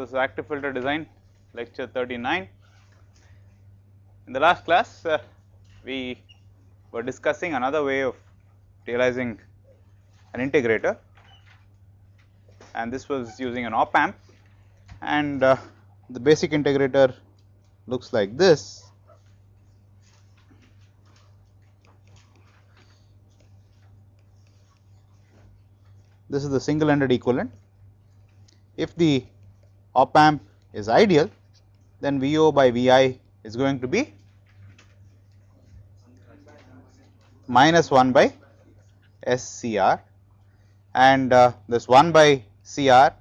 So, this is active filter design, lecture 39. In the last class, we were discussing another way of realizing an integrator, and this was using an op amp, and the basic integrator looks like this. This is the single ended equivalent. If the op amp is ideal, then VO by VI is going to be minus 1 by SCR, and this 1 by CR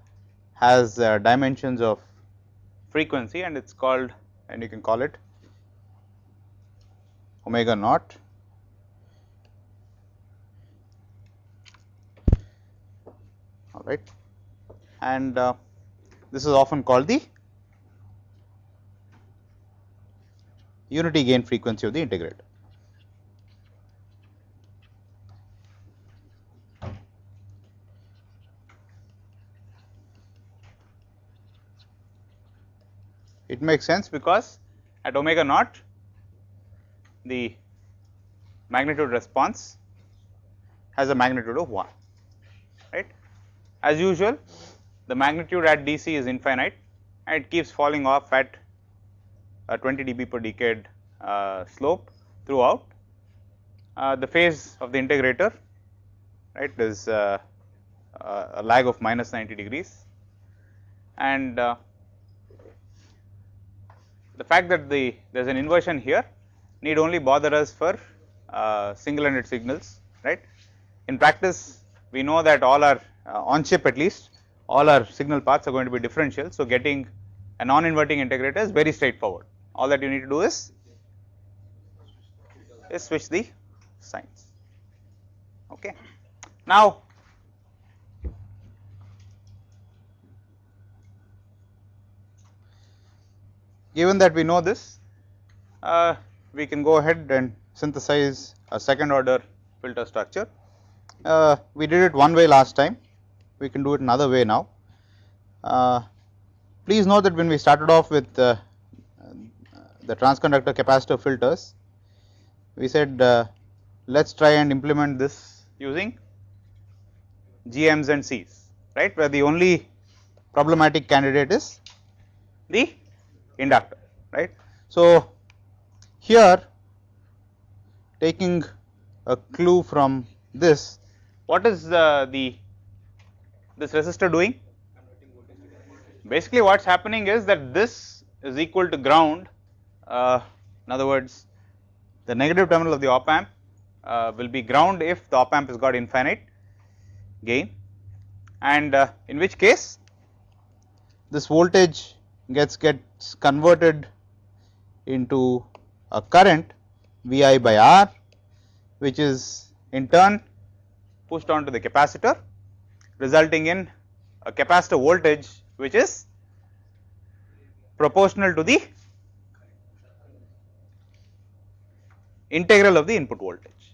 has dimensions of frequency, and it is called, and you can call it omega naught. All right, and this is often called the unity gain frequency of the integrator. It makes sense because at omega naught the magnitude response has a magnitude of 1, right. As usual, the magnitude at DC is infinite and it keeps falling off at a 20 dB per decade slope throughout. The phase of the integrator, right, is a lag of minus 90 degrees, and the fact that there is an inversion here need only bother us for single ended signals, right. In practice, we know that all our on chip, at least all our signal paths are going to be differential. So, getting a non inverting integrator is very straightforward. All that you need to do is switch the signs. Okay. Now, given that we know this, we can go ahead and synthesize a second order filter structure. We did it one way last time, we can do it another way now. Please note that when we started off with the transconductor capacitor filters, we said let us try and implement this using GMs and Cs, right, where the only problematic candidate is the inductor, right. So, here taking a clue from this, what is this resistor doing? Basically, what is happening is that this is equal to ground. In other words, the negative terminal of the op amp will be ground if the op amp has got infinite gain, and in which case this voltage gets converted into a current VI by R, which is in turn pushed onto the capacitor, resulting in a capacitor voltage which is proportional to the integral of the input voltage,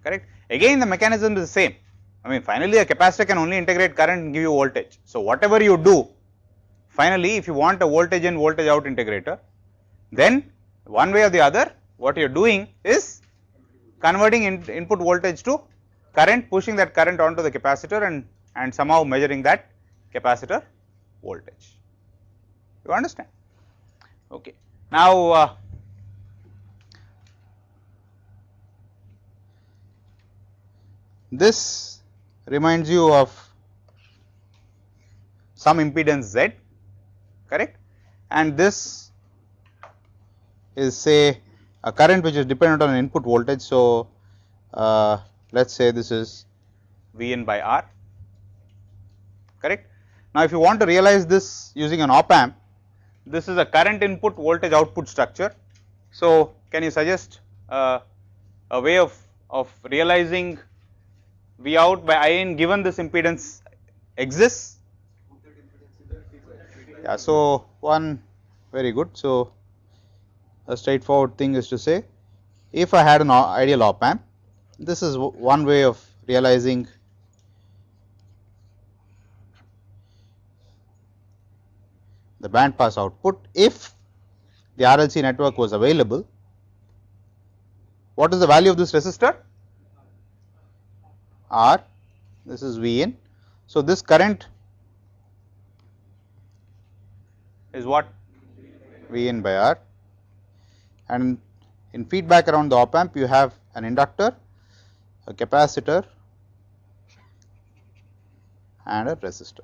correct. Again, the mechanism is the same. I mean, finally a capacitor can only integrate current and give you voltage. So, whatever you do, finally if you want a voltage in voltage out integrator, then one way or the other what you are doing is converting input voltage to current, pushing that current onto the capacitor and somehow measuring that capacitor voltage. You understand? Okay. Now, this reminds you of some impedance Z, correct, and this is say a current which is dependent on an input voltage. So, let us say this is Vn by R, correct. Now, if you want to realize this using an op amp, this is a current input voltage output structure. So, can you suggest a way of realizing V out by I in given this impedance exists? Yeah, so one very good. So, a straightforward thing is to say, if I had an ideal op amp, this is one way of realizing the band pass output if the RLC network was available. What is the value of this resistor? R, this is V in. So, this current is what? V in by R, and in feedback around the op amp you have an inductor, a capacitor and a resistor.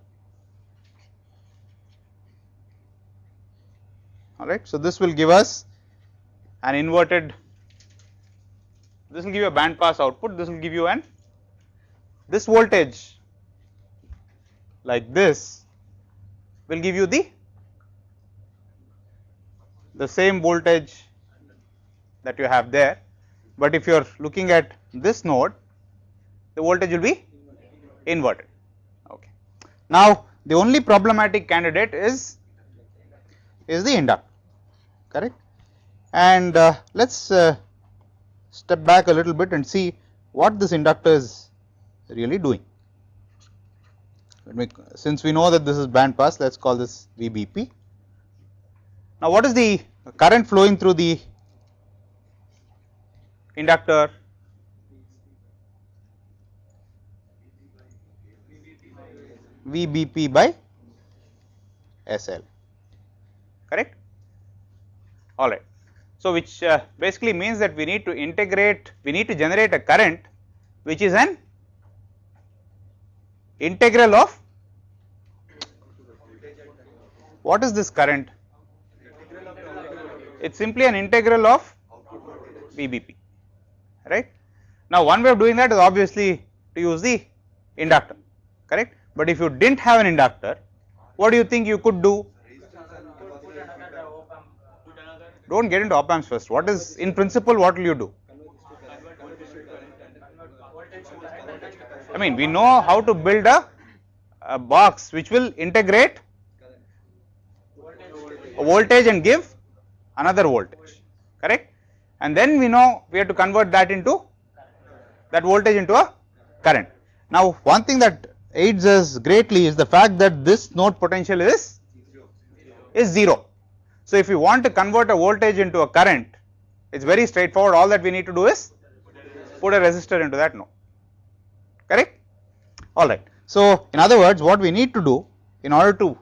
All right. So, this will give us an inverted, this will give you a band pass output, this will give you this voltage like this will give you the same voltage that you have there, but if you are looking at this node, the voltage will be inverted. Okay. Now, the only problematic candidate is the inductor, correct, and let us step back a little bit and see what this inductor is really doing. Since we know that this is band pass, let us call this VBP. Now, what is the current flowing through the inductor? VBP by SL, correct. All right. So, which basically means that we need to integrate, we need to generate a current which is an integral of, what is this current? It is simply an integral of VBP, right. Now, one way of doing that is obviously to use the inductor, correct, but if you did not have an inductor, what do you think you could do? Do not get into op amps first. What is, in principle, what will you do? I mean, we know how to build a box which will integrate a voltage and give another voltage, correct, and then we know we have to convert that voltage into a current. Now, one thing that aids us greatly is the fact that this node potential is 0. So, if you want to convert a voltage into a current, it is very straightforward. All that we need to do is put a resistor into that node, correct. All right. So, in other words, what we need to do in order to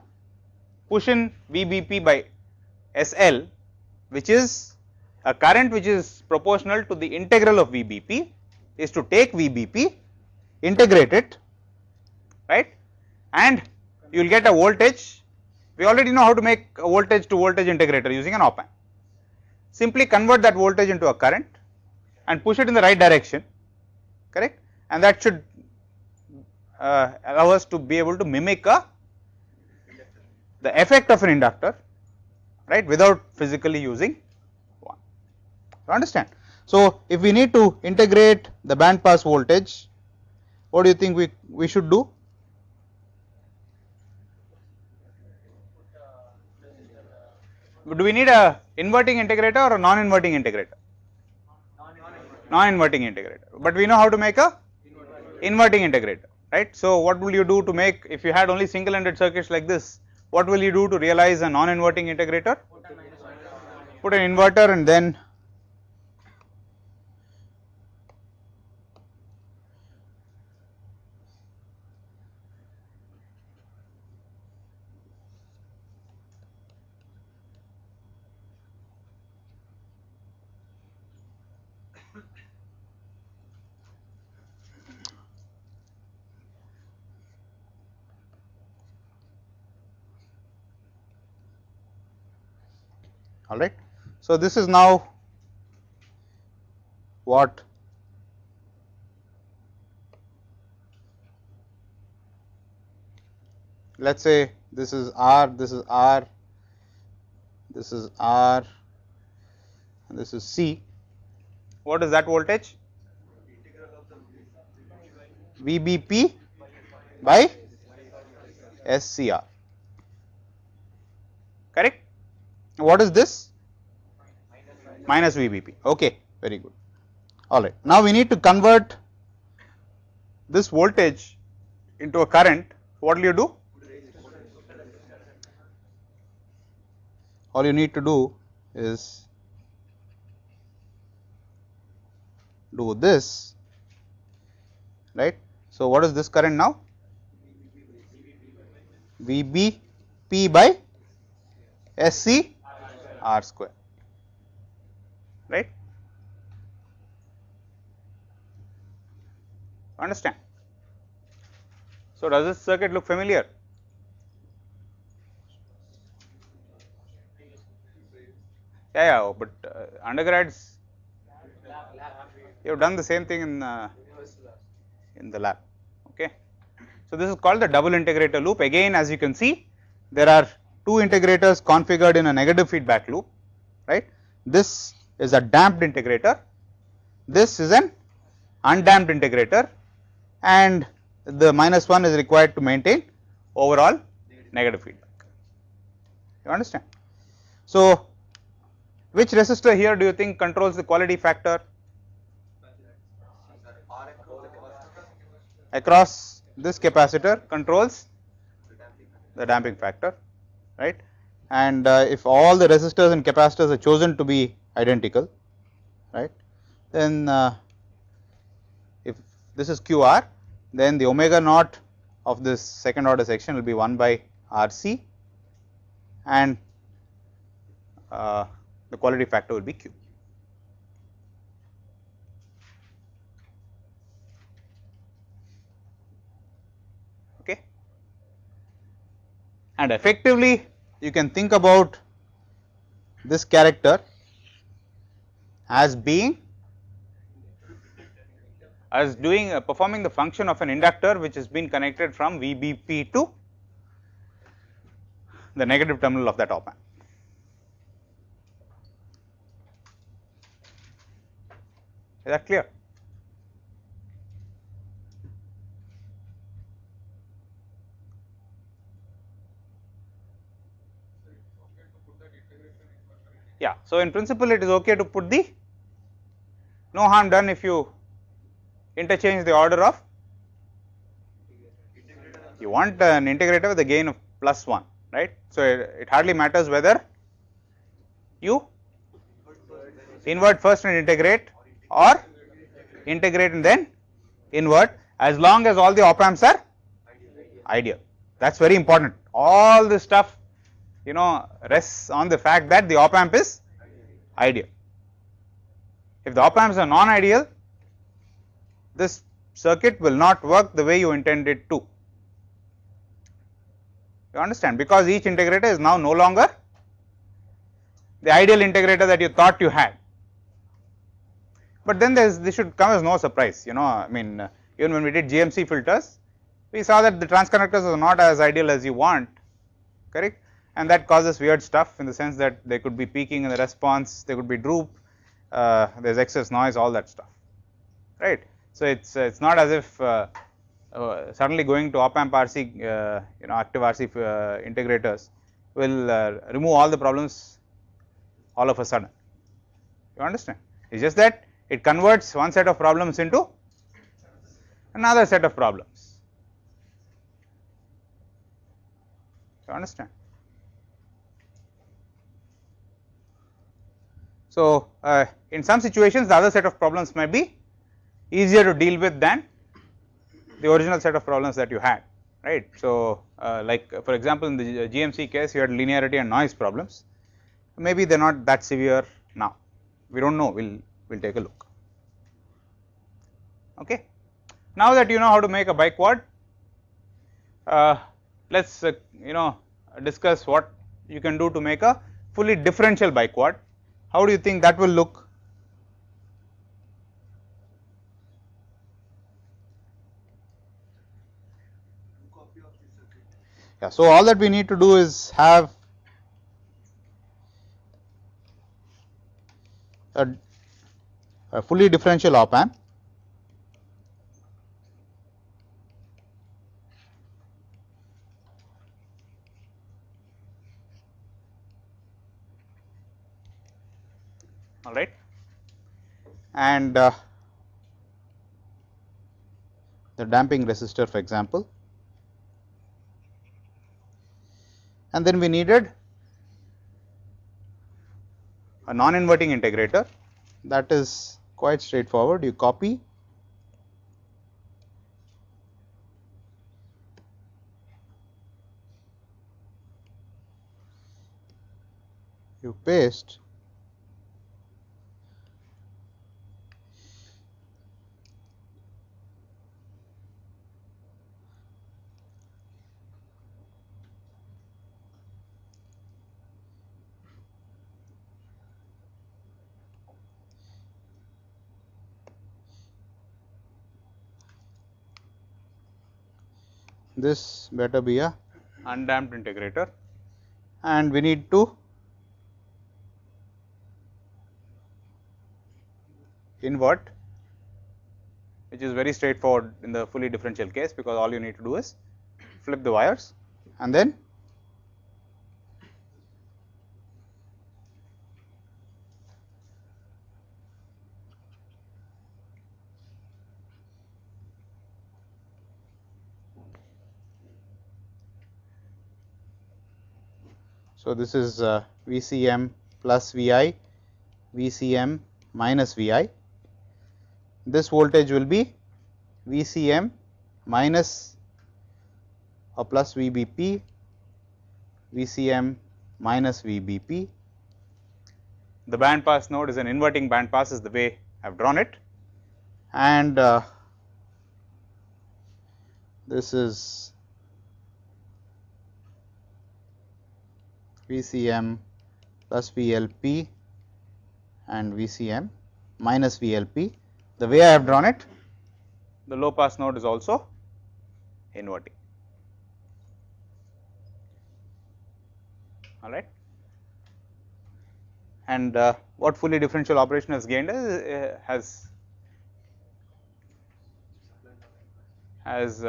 push in VBP by SL, which is a current which is proportional to the integral of VBP, is to take VBP, integrate it, right, and you will get a voltage. We already know how to make a voltage to voltage integrator using an op amp. Simply convert that voltage into a current and push it in the right direction, correct, and that should allow us to be able to mimic the effect of an inductor, right, without physically using one. You understand? So, if we need to integrate the band pass voltage, what do you think we should do? Do we need a inverting integrator or a non-inverting integrator? Non-inverting integrator, but we know how to make a inverting integrator, right. So, what will you do to make, if you had only single-ended circuits like this, what will you do to realize a non-inverting integrator? Put an inverter and then all right. So, this is now what let us say this is R, this is R, this is R, and this is C. What is that voltage? VBP by SCR, correct. What is this? Minus VBP, okay, very good. All right. Now, we need to convert this voltage into a current. What will you do? all you need to do is do this, right. So, what is this current now? VB P by SC R square, right. Understand? So, does this circuit look familiar? Yeah, but undergrads, you have done the same thing in the lab. Okay. So, this is called the double integrator loop. Again, as you can see, there are two integrators configured in a negative feedback loop, right. This is a damped integrator, this is an undamped integrator, and the -1 is required to maintain overall negative feedback. You understand? So, which resistor here do you think controls the quality factor? Across this capacitor controls the damping factor, right. And if all the resistors and capacitors are chosen to be identical, right, then if this is QR, then the omega naught of this second order section will be 1 by RC, and the quality factor will be Q. Okay. And effectively you can think about this character as being performing the function of an inductor which has been connected from VBP to the negative terminal of that op amp. Is that clear? Yeah. So, in principle it is okay to put the, no harm done if you interchange the order of, you want an integrator with a gain of +1, right. So, it hardly matters whether you invert first and integrate or integrate and then invert, as long as all the op amps are ideal. That is very important. All this stuff, rests on the fact that the op amp is ideal. If the op amps are non-ideal, this circuit will not work the way you intend it to. You understand? Because each integrator is now no longer the ideal integrator that you thought you had. But then this should come as no surprise, I mean, even when we did GMC filters, we saw that the transconductors are not as ideal as you want, correct, and that causes weird stuff in the sense that they could be peaking in the response, they could be droop, there is excess noise, all that stuff, right. So, it is not as if suddenly going to op amp RC, active RC integrators will remove all the problems all of a sudden. You understand? It is just that it converts one set of problems into another set of problems. You understand? So, in some situations the other set of problems may be easier to deal with than the original set of problems that you had, right. So, like for example, in the GMC case you had linearity and noise problems, maybe they are not that severe now, we do not know, we will take a look. Okay. Now that you know how to make a biquad, let us discuss what you can do to make a fully differential biquad. How do you think that will look? Yeah, so all that we need to do is have a fully differential op amp, all right, and the damping resistor, for example, and then we needed a non-inverting integrator, that is quite straightforward. You copy, you paste, this better be a undamped integrator, and we need to invert, which is very straightforward in the fully differential case, because all you need to do is flip the wires and then so this is VCM plus VI, VCM minus VI. This voltage will be VCM minus or plus VBP, VCM minus VBP. The band pass node is an inverting band pass, is the way I have drawn it, and this is VCM plus VLP and VCM minus VLP. The way I have drawn it, the low pass node is also inverting. All right. And what fully differential operation has gained is, has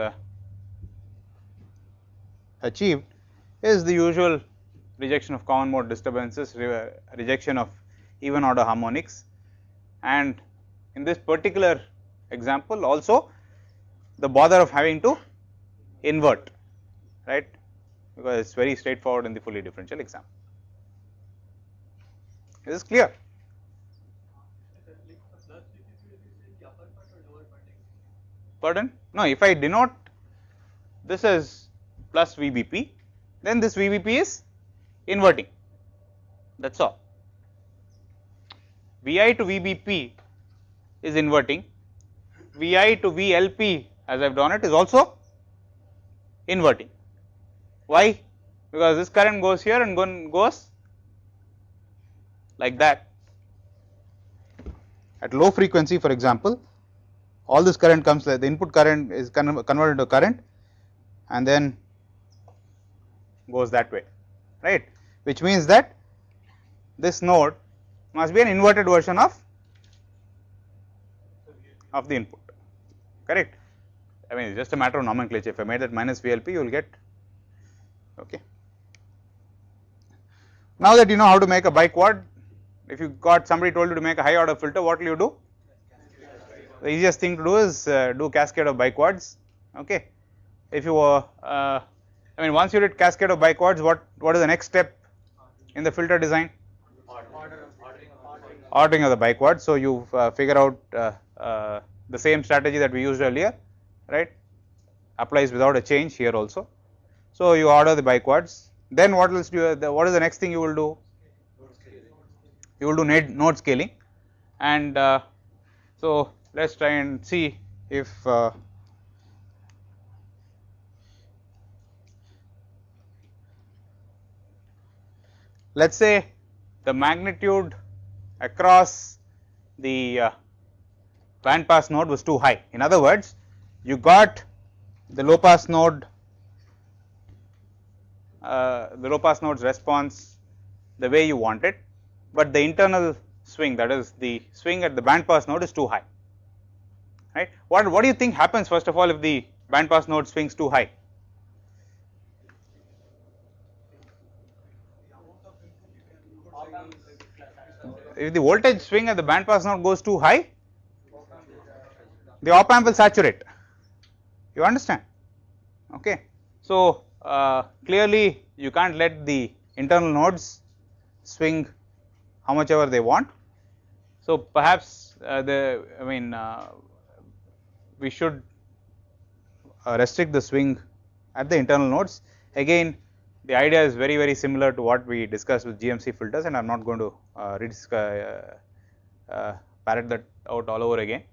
achieved is the usual rejection of common mode disturbances, rejection of even order harmonics, and in this particular example also the bother of having to invert, right, because it is very straightforward in the fully differential example. Is this clear? Pardon? No, if I denote this as plus VBP, then this VBP is inverting, that is all. VI to VBP is inverting, VI to VLP as I have drawn it is also inverting. Why? Because this current goes here and goes like that. At low frequency, for example, all this current comes, the input current is converted to current and then goes that way, right, which means that this node must be an inverted version of the input, correct. I mean, it is just a matter of nomenclature. If I made that minus VLP, you will get, okay. Now that you know how to make a biquad, if you got somebody told you to make a high order filter, what will you do? The easiest thing to do is do cascade of biquads, okay. If you I mean, once you did cascade of biquads, what is the next step in the filter design? Ordering of the biquads. So you figure out the same strategy that we used earlier, right, applies without a change here also. So you order the biquads, then what else do you, what is the next thing you will do? You will do node scaling, and so let us try and see if let us say the magnitude across the band pass node was too high. In other words, you got the low pass node, the low pass node's response the way you want it, but the internal swing, that is the swing at the band pass node, is too high, right. What do you think happens first of all if the band pass node swings too high? If the voltage swing at the band pass node goes too high, the op amp will saturate, you understand, okay. So clearly you can't let the internal nodes swing how much ever they want. So perhaps we should restrict the swing at the internal nodes. Again, the idea is very similar to what we discussed with GMC filters, and I am not going to parrot that out all over again.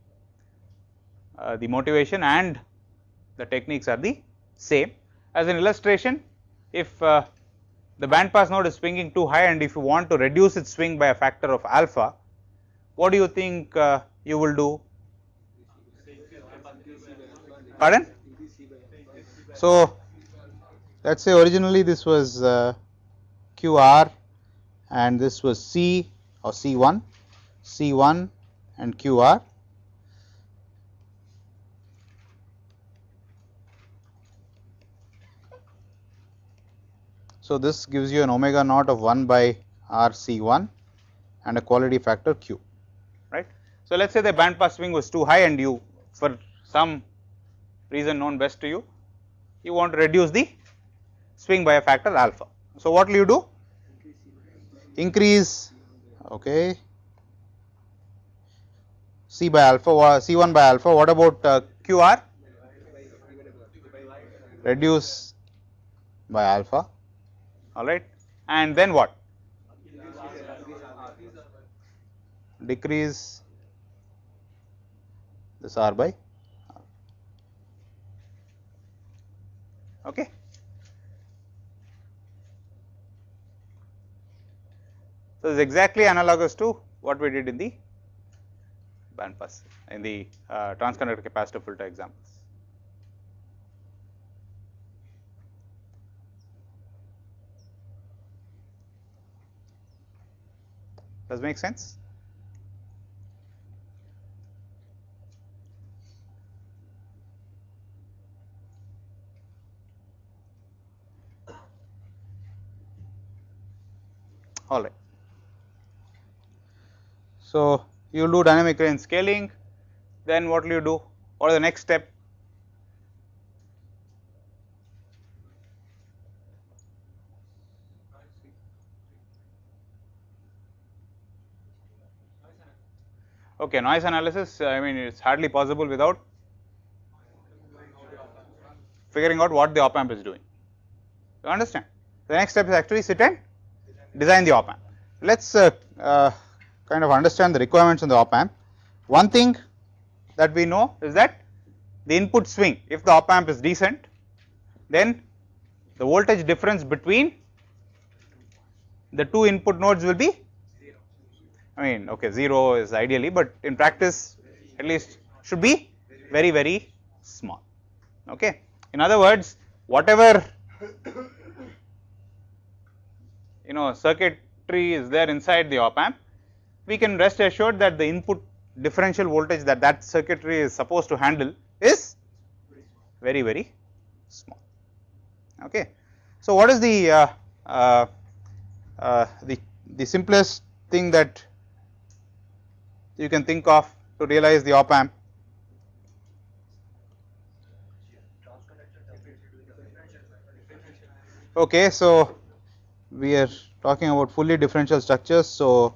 The motivation and the techniques are the same. As an illustration, if the bandpass node is swinging too high and if you want to reduce its swing by a factor of alpha, what do you think you will do? Pardon? So, let us say originally this was QR and this was C or C1 and QR. So, this gives you an omega naught of 1 by RC1 and a quality factor Q, right. So, let us say the bandpass swing was too high and you, for some reason known best to you, you want to reduce the swing by a factor alpha. So, what will you do? Increase, okay, C by alpha, C1 by alpha. What about QR? Reduce by alpha, all right, and then what? Decrease this R by R. Okay. So, this is exactly analogous to what we did in the bandpass, in the transconductor capacitor filter examples. Does it make sense? All right. So, you will do dynamic range scaling, then what will you do? What is the next step? Okay, noise analysis, I mean it is hardly possible without figuring out what the op-amp is doing. You understand? The next step is actually sit and design the op-amp. Let us kind of understand the requirements in the op-amp. One thing that we know is that the input swing, if the op-amp is decent, then the voltage difference between the two input nodes will be, I mean, okay, 0 is ideally, but in practice at least should be very small. Okay. In other words, whatever circuitry is there inside the op-amp, we can rest assured that the input differential voltage that circuitry is supposed to handle is very small. Okay. So, what is the simplest thing that you can think of to realize the op-amp? Okay, so we are talking about fully differential structures. So,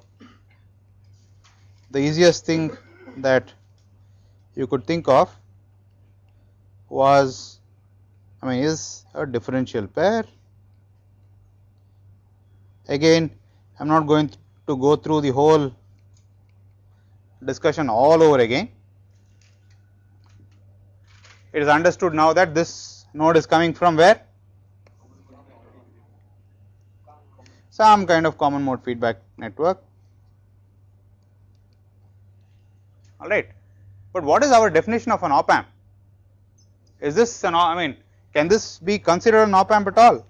the easiest thing that you could think of was, I mean, is a differential pair. Again, I am not going to go through the whole discussion all over again. It is understood now that this node is coming from where? Some kind of common mode feedback network. All right. But what is our definition of an op-amp? Is this an, I mean, can this be considered an op-amp at all?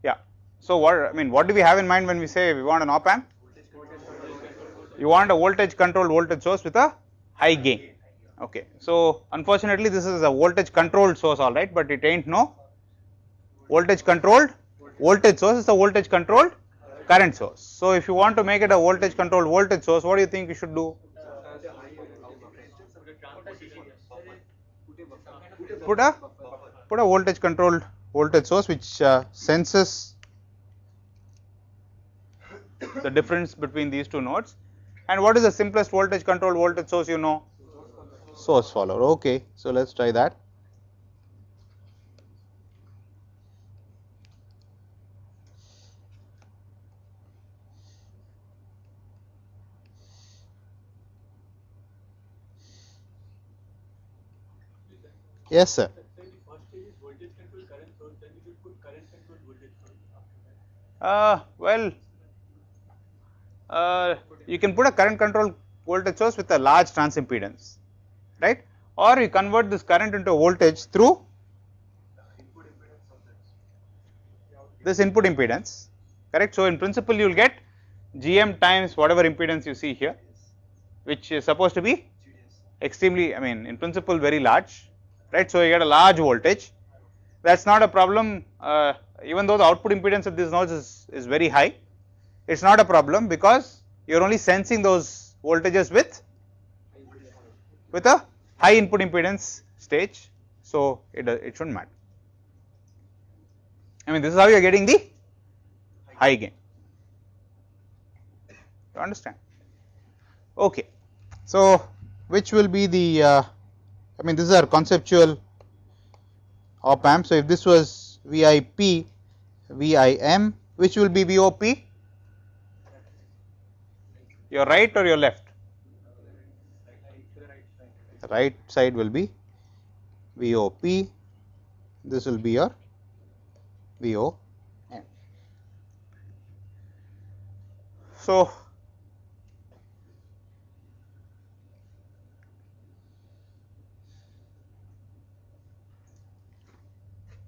Yeah. So, what do we have in mind when we say we want an op-amp? You want a voltage controlled voltage source with a high gain. Okay. So, unfortunately, this is a voltage controlled source, all right, but it ain't no voltage controlled voltage source, is a voltage controlled current source. So, if you want to make it a voltage controlled voltage source, what do you think you should do? Put a voltage controlled voltage source which senses the difference between these two nodes. And what is the simplest voltage controlled voltage source you know? Source follower. Okay, so let's try that. Yes, sir. Well, you can put a current control voltage source with a large transimpedance, right? Or you convert this current into voltage through this input impedance, correct? So in principle you will get GM times whatever impedance you see here, which is supposed to be extremely, I mean in principle very large, right? So you get a large voltage. That's not a problem, even though the output impedance of these nodes is very high. It's not a problem because you're only sensing those voltages with a high input impedance stage, so it shouldn't matter. I mean this is how you are getting the high gain. You understand? Okay. So which will be the I mean this is our conceptual op amp. So if this was VIP, VIM, which will be VOP? Your right or your left? The right side will be VOP, this will be your VOM. So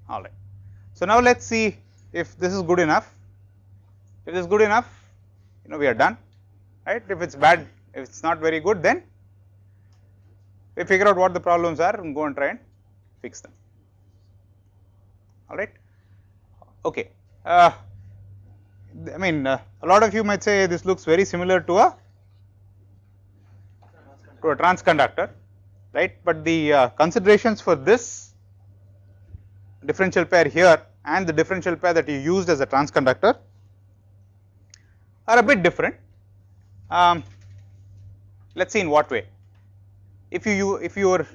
all right. So now let's see if this is good enough. If this is good enough, you know we are done, right? If it's bad, if it's not very good, then we figure out what the problems are and go and try and fix them. All right. Okay. I mean, a lot of you might say this looks very similar to a transconductor, right? But the considerations for this differential pair here and the differential pair that you used as a transconductor are a bit different. Let's see in what way. If you are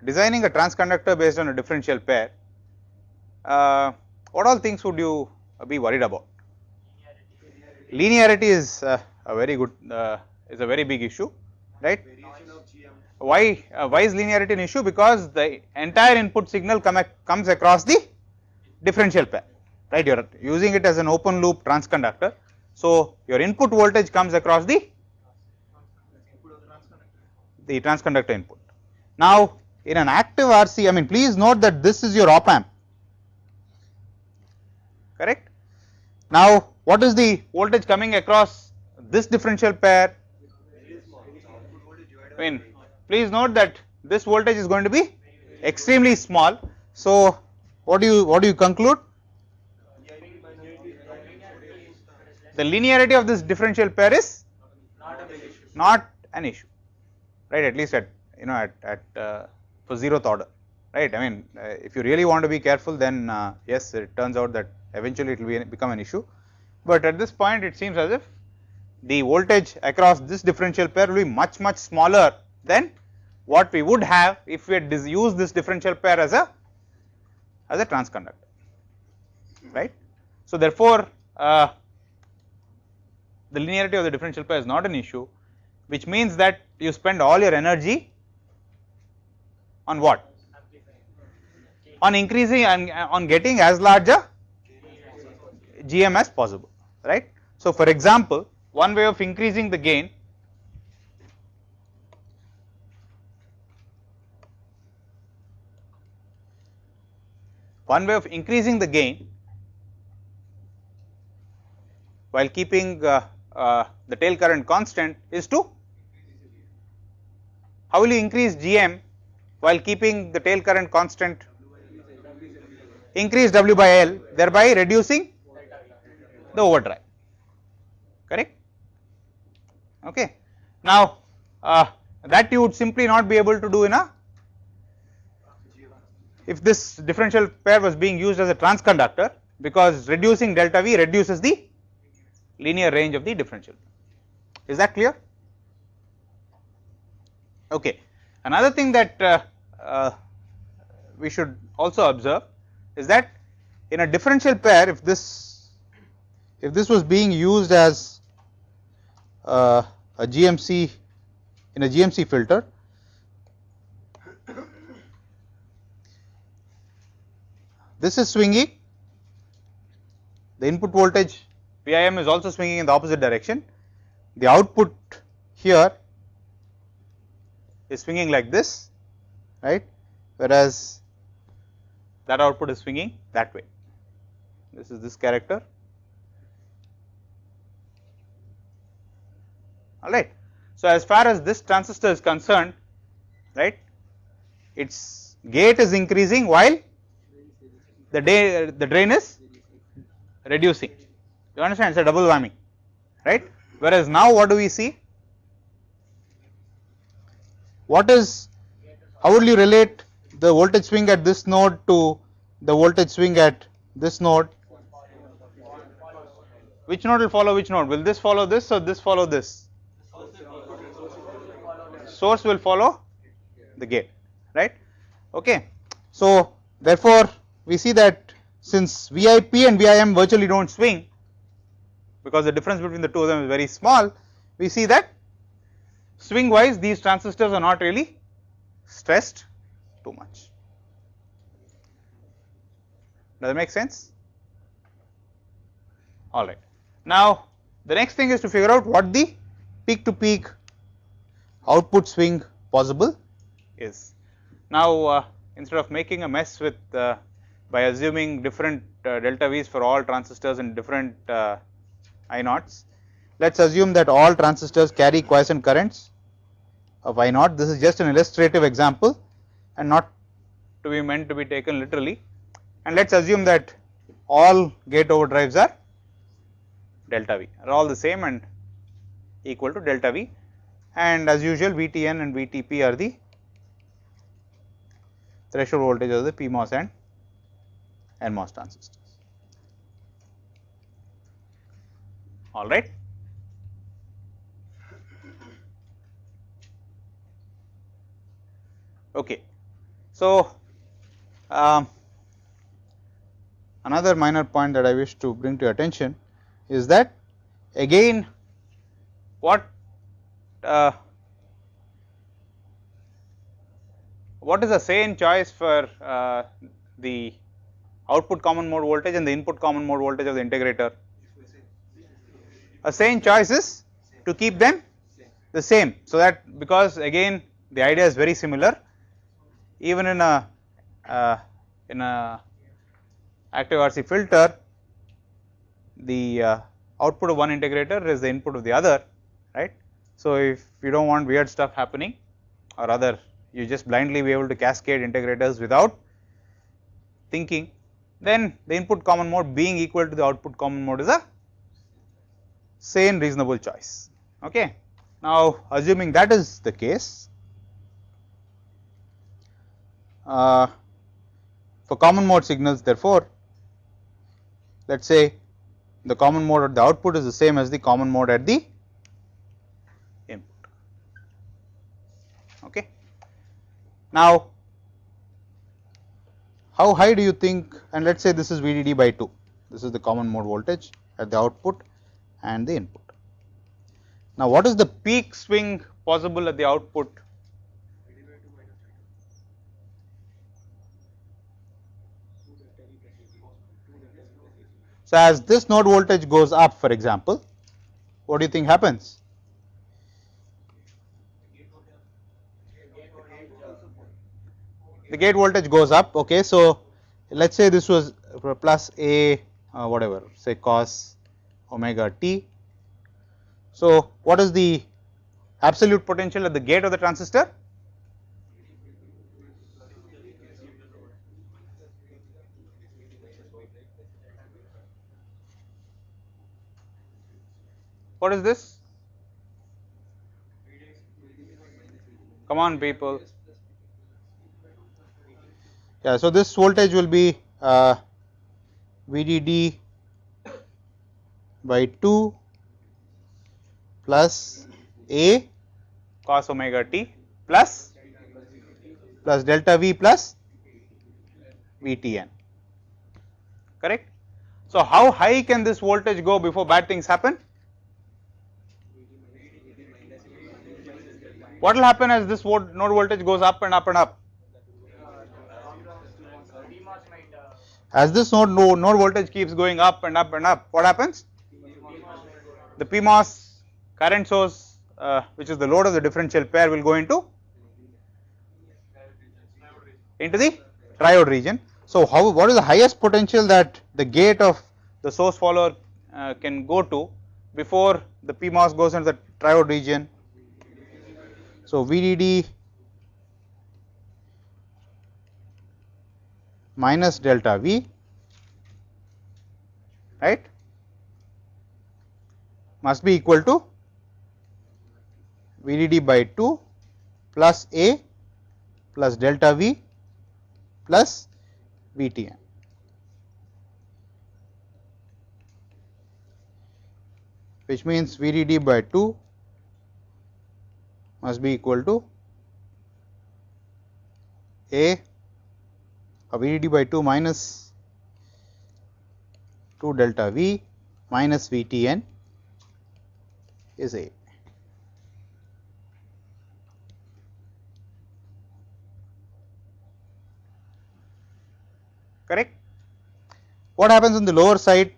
designing a transconductor based on a differential pair, what all things would you be worried about? Linearity is a very good is a very big issue, right? Why is linearity an issue? Because the entire input signal comes across the differential pair, right? You are using it as an open loop transconductor. So your input voltage comes across the transconductor input. Now in an active RC, I mean please note that this is your op amp, correct? Now what is the voltage coming across this differential pair? I mean please note that this voltage is going to be extremely small. So what do you conclude? The linearity of this differential pair is not an issue, right? At least at for zeroth order, right? I mean if you really want to be careful, then yes, it turns out that eventually it will become an issue. But at this point it seems as if the voltage across this differential pair will be much smaller than what we would have if we had used this differential pair as a transconductor, right? So therefore the linearity of the differential pair is not an issue, which means that you spend all your energy on what? On increasing and on getting as large a GM as possible, right? So for example, one way of increasing the gain while keeping the tail current constant is to, how will you increase GM while keeping the tail current constant? Increase W by L, thereby reducing the overdrive, correct? Okay. Now that you would simply not be able to do in if this differential pair was being used as a transconductor, because reducing delta V reduces the linear range of the differential. Is that clear? Okay. Another thing that we should also observe is that in a differential pair, if this was being used as a GMC in a GMC filter, this is swinging, the input voltage VIM is also swinging in the opposite direction, the output here is swinging like this, right, whereas that output is swinging that way. This is this character, all right. So, as far as this transistor is concerned, right, its gate is increasing while the drain is reducing. You understand? It's a double whammy, right? Whereas now what do we see? How will you relate the voltage swing at this node to the voltage swing at this node? Which node will follow which node? Will this follow this or this follow this? Source will follow the gate, right? Okay. So, therefore, we see that since VIP and VIM virtually do not swing, because the difference between the two of them is very small, we see that swing wise these transistors are not really stressed too much. Does that make sense? All right. Now, the next thing is to figure out what the peak to peak output swing possible is. Now, instead of making a mess with by assuming different delta V's for all transistors and different I naughts, let us assume that all transistors carry quiescent currents of I naught. This is just an illustrative example and not to be meant to be taken literally, and let us assume that all gate overdrives are delta V, are all the same and equal to delta V, and as usual VTN and VTP are the threshold voltage of the PMOS and NMOS transistors. All right. Okay. So, another minor point that I wish to bring to your attention is that again what is the sane choice for the output common mode voltage and the input common mode voltage of the integrator? A sane choice is to keep them the same, so that, because again the idea is very similar, even in a active RC filter, the output of one integrator is the input of the other, right. So, if you do not want weird stuff happening, or rather you just blindly be able to cascade integrators without thinking, then the input common mode being equal to the output common mode is a sane reasonable choice. Okay. Now, assuming that is the case, for common mode signals, therefore, let us say the common mode at the output is the same as the common mode at the input. Okay. Now, how high do you think, and let us say this is VDD by 2, this is the common mode voltage at the output and the input. Now, what is the peak swing possible at the output? So, as this node voltage goes up, for example, what do you think happens? The gate voltage goes up. Okay. So, let us say this was plus A whatever, say cos omega t. So, what is the absolute potential at the gate of the transistor? What is this? Come on people. Yeah, so this voltage will be VDD by 2 plus A cos omega t plus delta V plus VTN, correct. So, how high can this voltage go before bad things happen? What will happen as this node voltage goes up and up and up? As this node voltage keeps going up and up and up, what happens? The PMOS current source, which is the load of the differential pair, will go into the triode region. So, what is the highest potential that the gate of the source follower can go to before the PMOS goes into the triode region? So, VDD minus delta V, right, must be equal to VDD by 2 plus A plus delta V plus VTN. Which means VDD by 2 must be equal to A VDD by 2 minus 2 delta V minus VTN is A. Correct. What happens on the lower side?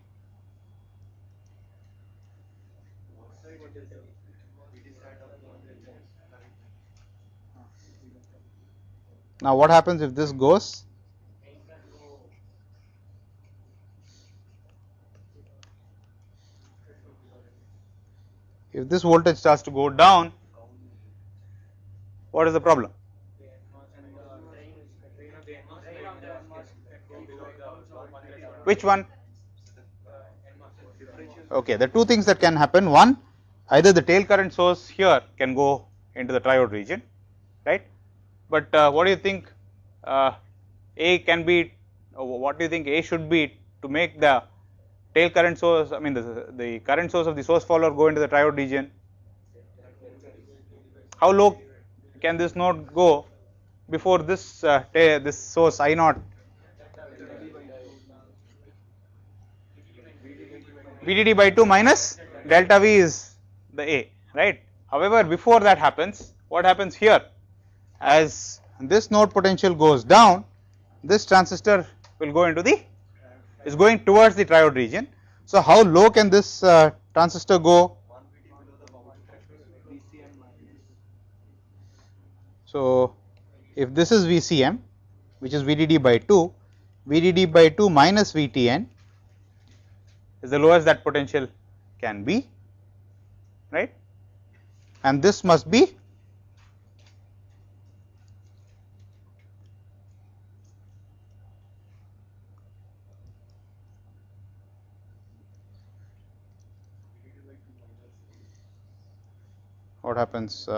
Now, what happens if this goes? If this voltage starts to go down, what is the problem? Which one? Okay, the two things that can happen. One, either the tail current source here can go into the triode region, right? But what do you think A can be, what do you think A should be to make the tail current source, I mean the current source of the source follower go into the triode region? How low can this node go before this this source I naught? VDD by 2 minus delta V is the A, right? However, before that happens, what happens here? As this node potential goes down, this transistor will go into is going towards the triode region. So, how low can this transistor go? So, if this is VCM, which is VDD by 2, VDD by 2 minus VTN is the lowest that potential can be, right? And this must be what happens?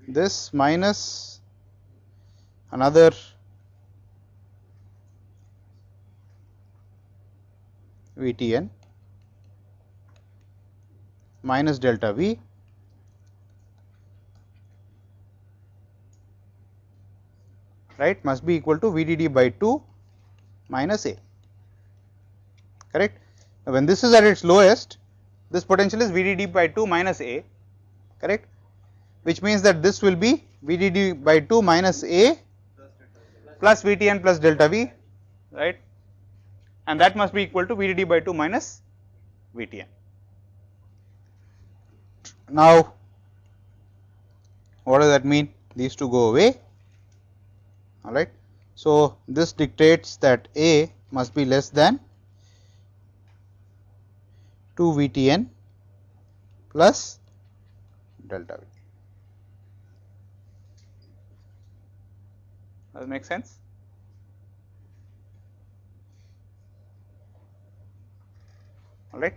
This minus another VTN minus delta V right must be equal to VDD by 2 minus A, correct. Now, when this is at its lowest, this potential is VDD by 2 minus A, correct, which means that this will be VDD by 2 minus A plus VTN plus delta V, right, and that must be equal to VDD by 2 minus VTN. Now, what does that mean? These two go away, all right. So, this dictates that A must be less than 2 VTN plus delta V. Does it make sense? All right.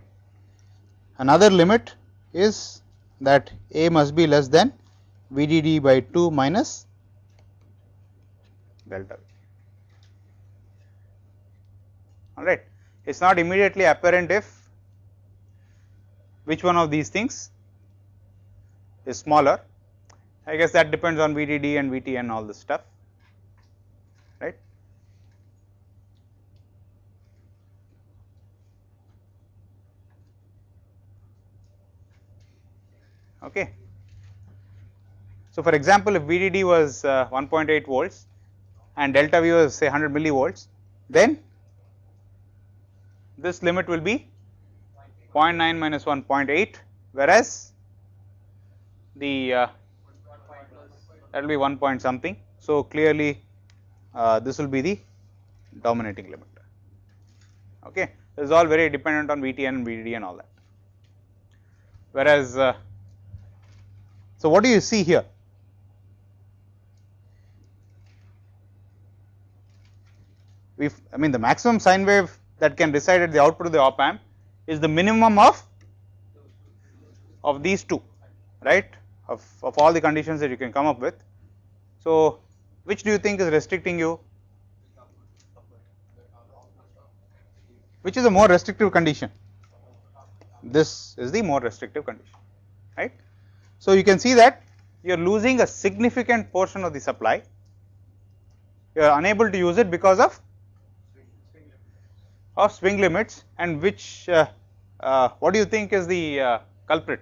Another limit is that A must be less than VDD by 2 minus delta V. All right. It is not immediately apparent if which one of these things is smaller. I guess that depends on VDD and VT and all this stuff, right. Okay. So, for example, if VDD was 1.8 volts and delta V was say 100 millivolts, then this limit will be 0.9 minus 1.8, whereas the that will be 1 point something. So, clearly this will be the dominating limit. Okay. This is all very dependent on VTN and VDD and all that. Whereas, so what do you see here? I mean the maximum sine wave that can reside at the output of the op amp is the minimum of these two, right, of all the conditions that you can come up with. So, which do you think is restricting you? Which is a more restrictive condition? This is the more restrictive condition, right. So, you can see that you are losing a significant portion of the supply, you are unable to use it because of swing limits, and which what do you think is the culprit?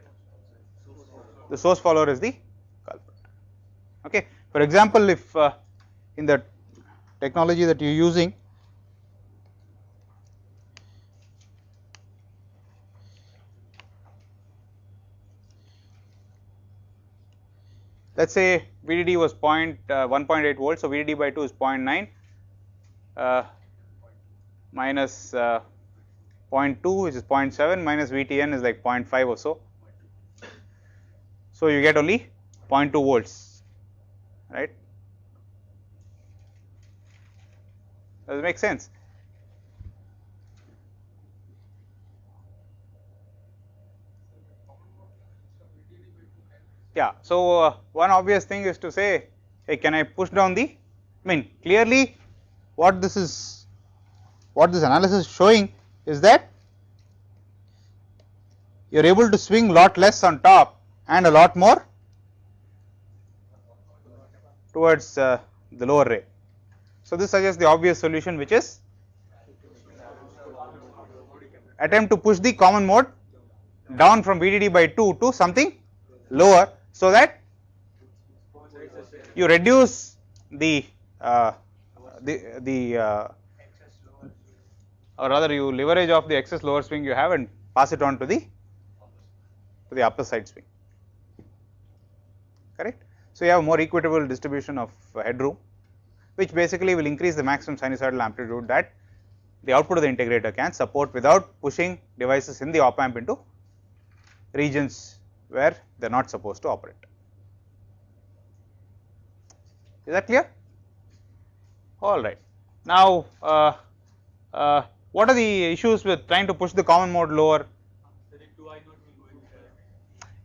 The source follower is the culprit. Okay. For example, if in the technology that you are using, let us say VDD was 1.8 volts, so VDD by 2 is 0.9 minus 0.2 which is 0.7 minus VTN is like 0.5 or so. So, you get only 0.2 volts, right. Does it make sense? Yeah. So, one obvious thing is to say, hey, can I push down I mean clearly what this analysis is showing is that you are able to swing lot less on top and a lot more towards the lower rail. So, this suggests the obvious solution, which is attempt to push the common mode down from VDD by 2 to something lower, so that you reduce or rather you leverage off the excess lower swing you have and pass it on to the upper side swing, correct. So, you have a more equitable distribution of headroom, which basically will increase the maximum sinusoidal amplitude that the output of the integrator can support without pushing devices in the op amp into regions where they are not supposed to operate. Is that clear? All right. Now, what are the issues with trying to push the common mode lower?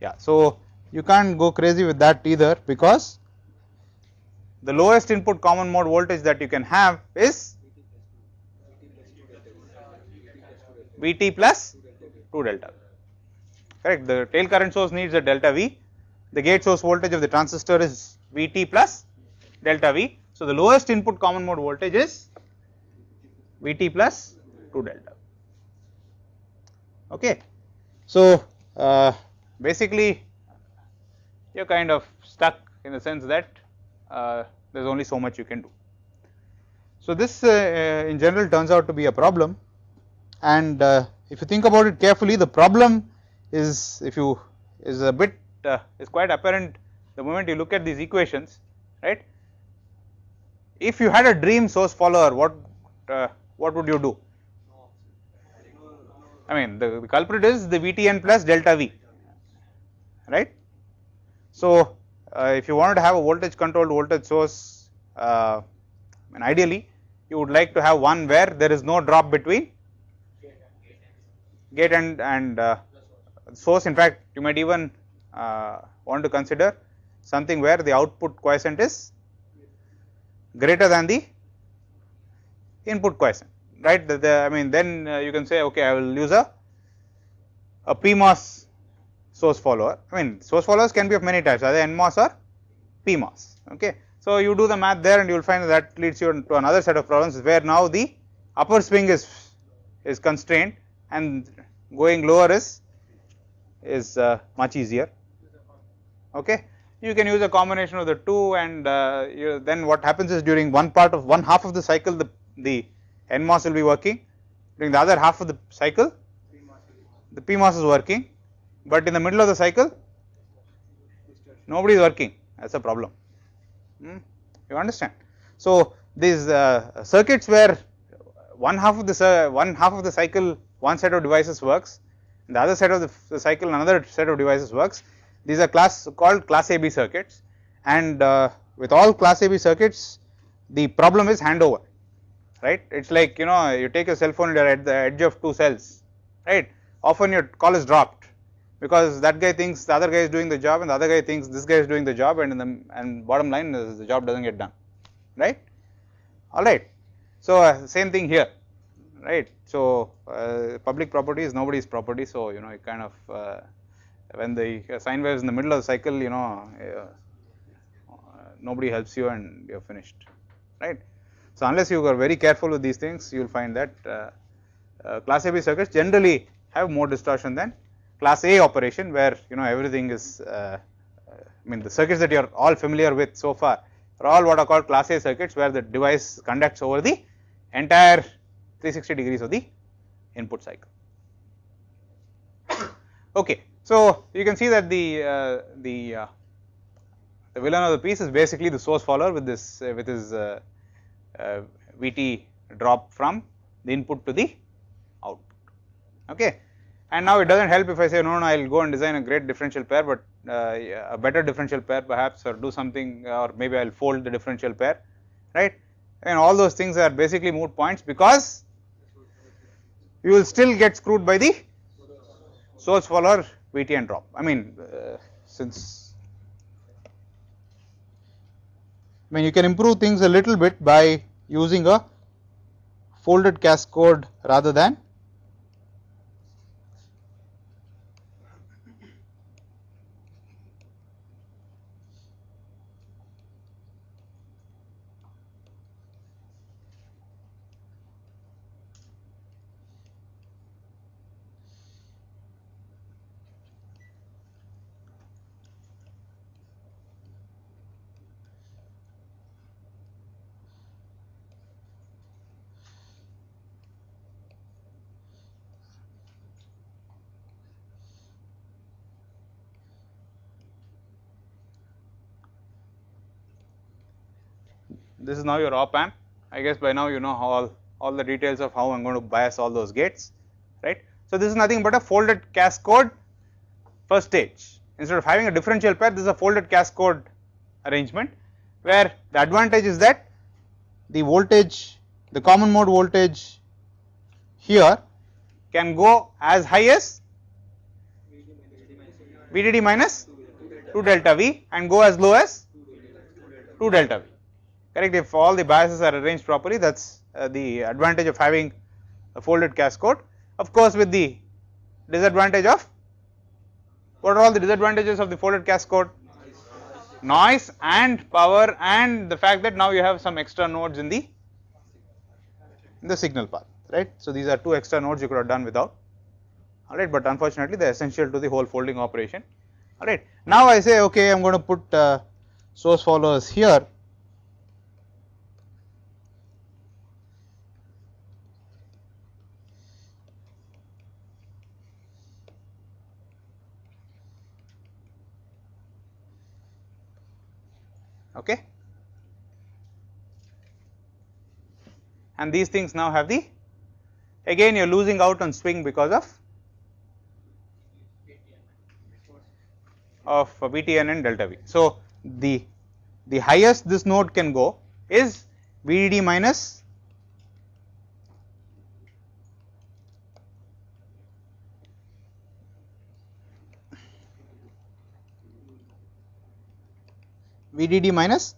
Yeah. So, you can't go crazy with that either, because the lowest input common mode voltage that you can have is Vt plus 2 delta, correct. The tail current source needs a delta V, the gate source voltage of the transistor is Vt plus delta V. So, the lowest input common mode voltage is Vt plus 2 delta. Okay. So, basically you are kind of stuck in the sense that there is only so much you can do. So, this in general turns out to be a problem, and if you think about it carefully, the problem is a bit is quite apparent the moment you look at these equations, right. If you had a dream source follower, what would you do? I mean the culprit is the VTN plus delta V, right. So, if you wanted to have a voltage controlled voltage source, and ideally you would like to have one where there is no drop between gate and source. In fact, you might even want to consider something where the output quiescent is greater than the input quiescent, right. I mean then you can say, okay, I will use a PMOS source follower. I mean source followers can be of many types, either NMOS or PMOS. Okay. So you do the math there and you will find that leads you to another set of problems where now the upper swing is constrained and going lower is much easier. Okay. You can use a combination of the two, and then what happens is during one half of the cycle the NMOS will be working, during the other half of the cycle the PMOS is working, but in the middle of the cycle nobody is working. That's a problem. You understand? So these circuits where one half of the cycle one set of devices works, and the other side of the cycle another set of devices works. These are called class AB circuits, and with all class AB circuits the problem is handover, right? It's like, you know, you take a cell phone and you are at the edge of two cells, right? Often your call is dropped because that guy thinks the other guy is doing the job and the other guy thinks this guy is doing the job, and bottom line is the job doesn't get done, right? All right. So same thing here, right? So public property is nobody's property, so you know, you kind of when the sine wave is in the middle of the cycle, you know, nobody helps you and you're finished, right? So unless you are very careful with these things, you will find that class AB circuits generally have more distortion than class A operation, where you know everything is I mean the circuits that you are all familiar with so far are all what are called class A circuits, where the device conducts over the entire 360 degrees of the input cycle. Okay. So you can see that the villain of the piece is basically the source follower with his Vt drop from the input to the output. Okay. And now it doesn't help if I say no, I will go and design a great differential pair, but a better differential pair perhaps, or do something, or maybe I will fold the differential pair, right? And all those things are basically moot points, because you will still get screwed by the source follower Vt and drop. I mean you can improve things a little bit by using a folded cascode rather than this is now your op amp. I guess by now you know how all the details of how I am going to bias all those gates, right. So this is nothing but a folded cascode first stage. Instead of having a differential pair, this is a folded cascode arrangement, where the advantage is that the voltage, the common mode voltage here can go as high as VDD minus 2 delta V and go as low as 2 delta V. Correct. If all the biases are arranged properly, that is the advantage of having a folded cascode. Of course, with the disadvantage of, what are all the disadvantages of the folded cascode? Noise and power, and the fact that now you have some extra nodes in the signal path, right. So these are two extra nodes you could have done without, all right, but unfortunately they are essential to the whole folding operation, all right. Now I say, okay, I am going to put source followers here. Okay, and these things now have the, again you are losing out on swing because of Vtn and delta V. So the highest this node can go is VDD minus VDD minus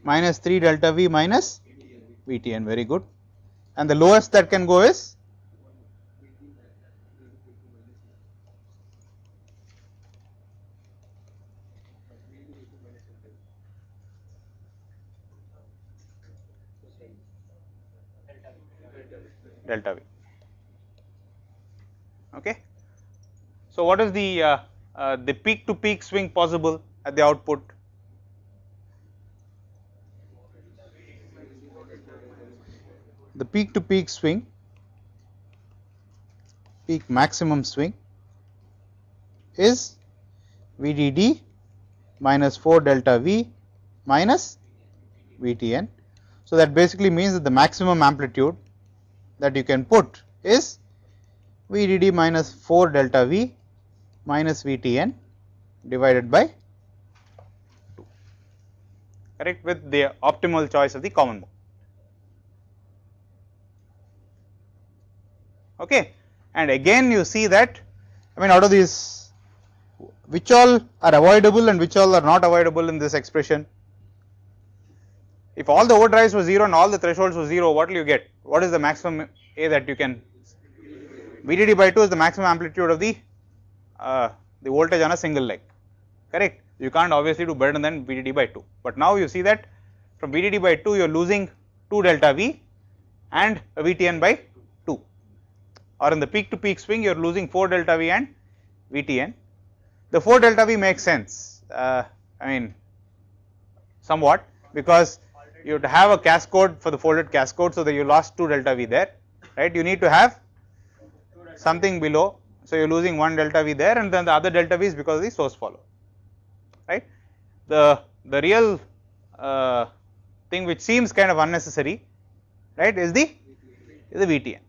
minus 3 delta V minus Vtn, very good. and the lowest that can go is delta V. Okay. So, what is the peak to peak swing possible at the output? The peak to peak swing, peak maximum swing is VDD minus 4 delta V minus VTN. So, that basically means that the maximum amplitude that you can put is VDD minus 4 delta V minus VTN divided by 2, correct, with the optimal choice of the common mode. Okay. And again you see that, I mean, out of these, which all are avoidable and which all are not avoidable in this expression? If all the overdrives were 0 and all the thresholds were 0, what will you get? What is the maximum A that you can? VDD by 2 is the maximum amplitude of the voltage on a single leg, correct. You can't obviously do better than VDD by 2, but now you see that from VDD by 2 you are losing 2 delta V and a VTN by 2, or in the peak to peak swing you are losing 4 delta V and VTN. The 4 delta V makes sense, I mean somewhat, because you have to have a cascode for the folded cascode, so that you lost 2 delta V there, right. You need to have something below, so you are losing 1 delta V there, and then the other delta V is because of the source follow, right. The real thing which seems kind of unnecessary, right, is the VTN,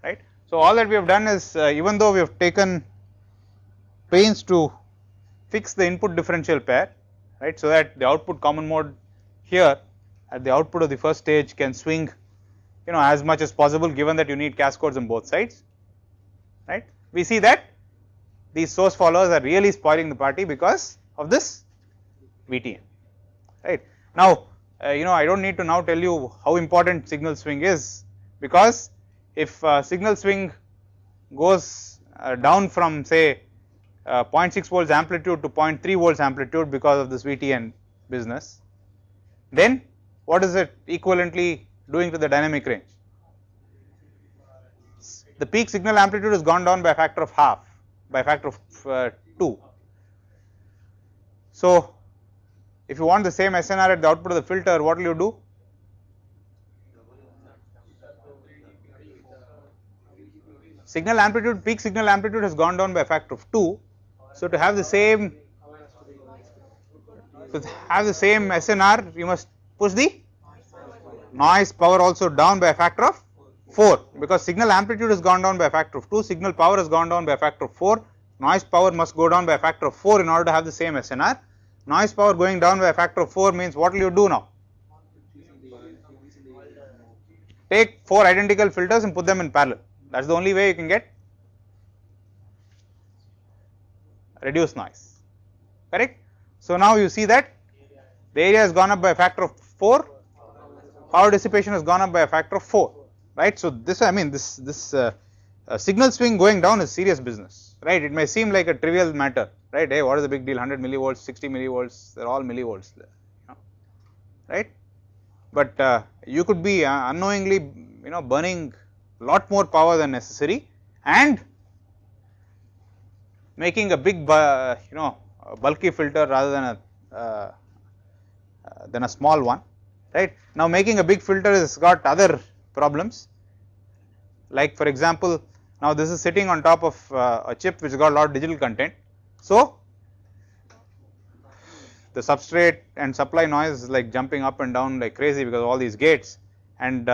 right. So, all that we have done is, even though we have taken pains to fix the input differential pair, right, so that the output common mode here at the output of the first stage can swing, you know, as much as possible, given that you need cascodes on both sides, right. We see that these source followers are really spoiling the party because of this VTN, right. Now, you know, I do not need to now tell you how important signal swing is, because if signal swing goes down from say 0.6 volts amplitude to 0.3 volts amplitude because of this VTN business, then what is it equivalently doing to the dynamic range? The peak signal amplitude has gone down by a factor of half, by a factor of 2. So, if you want the same SNR at the output of the filter, what will you do? Signal amplitude, peak signal amplitude has gone down by a factor of 2. So, to have the same SNR, you must push the noise power also down by a factor of 4, because signal amplitude has gone down by a factor of 2, signal power has gone down by a factor of 4, noise power must go down by a factor of 4 in order to have the same SNR. Noise power going down by a factor of 4 means what will you do now? Take 4 identical filters and put them in parallel. That is the only way you can get reduced noise, correct. So, now you see that the area has gone up by a factor of 4, power dissipation has gone up by a factor of 4, right. So, this, I mean, this signal swing going down is serious business, right. It may seem like a trivial matter, right. Hey, what is the big deal, 100 millivolts, 60 millivolts, they are all millivolts there, you know, right. But you could be unknowingly, you know, burning lot more power than necessary and making a big, you know, bulky filter rather than a small one, right. Now, making a big filter has got other problems, like for example, now this is sitting on top of a chip which has got a lot of digital content. So, the substrate and supply noise is like jumping up and down like crazy because of all these gates, and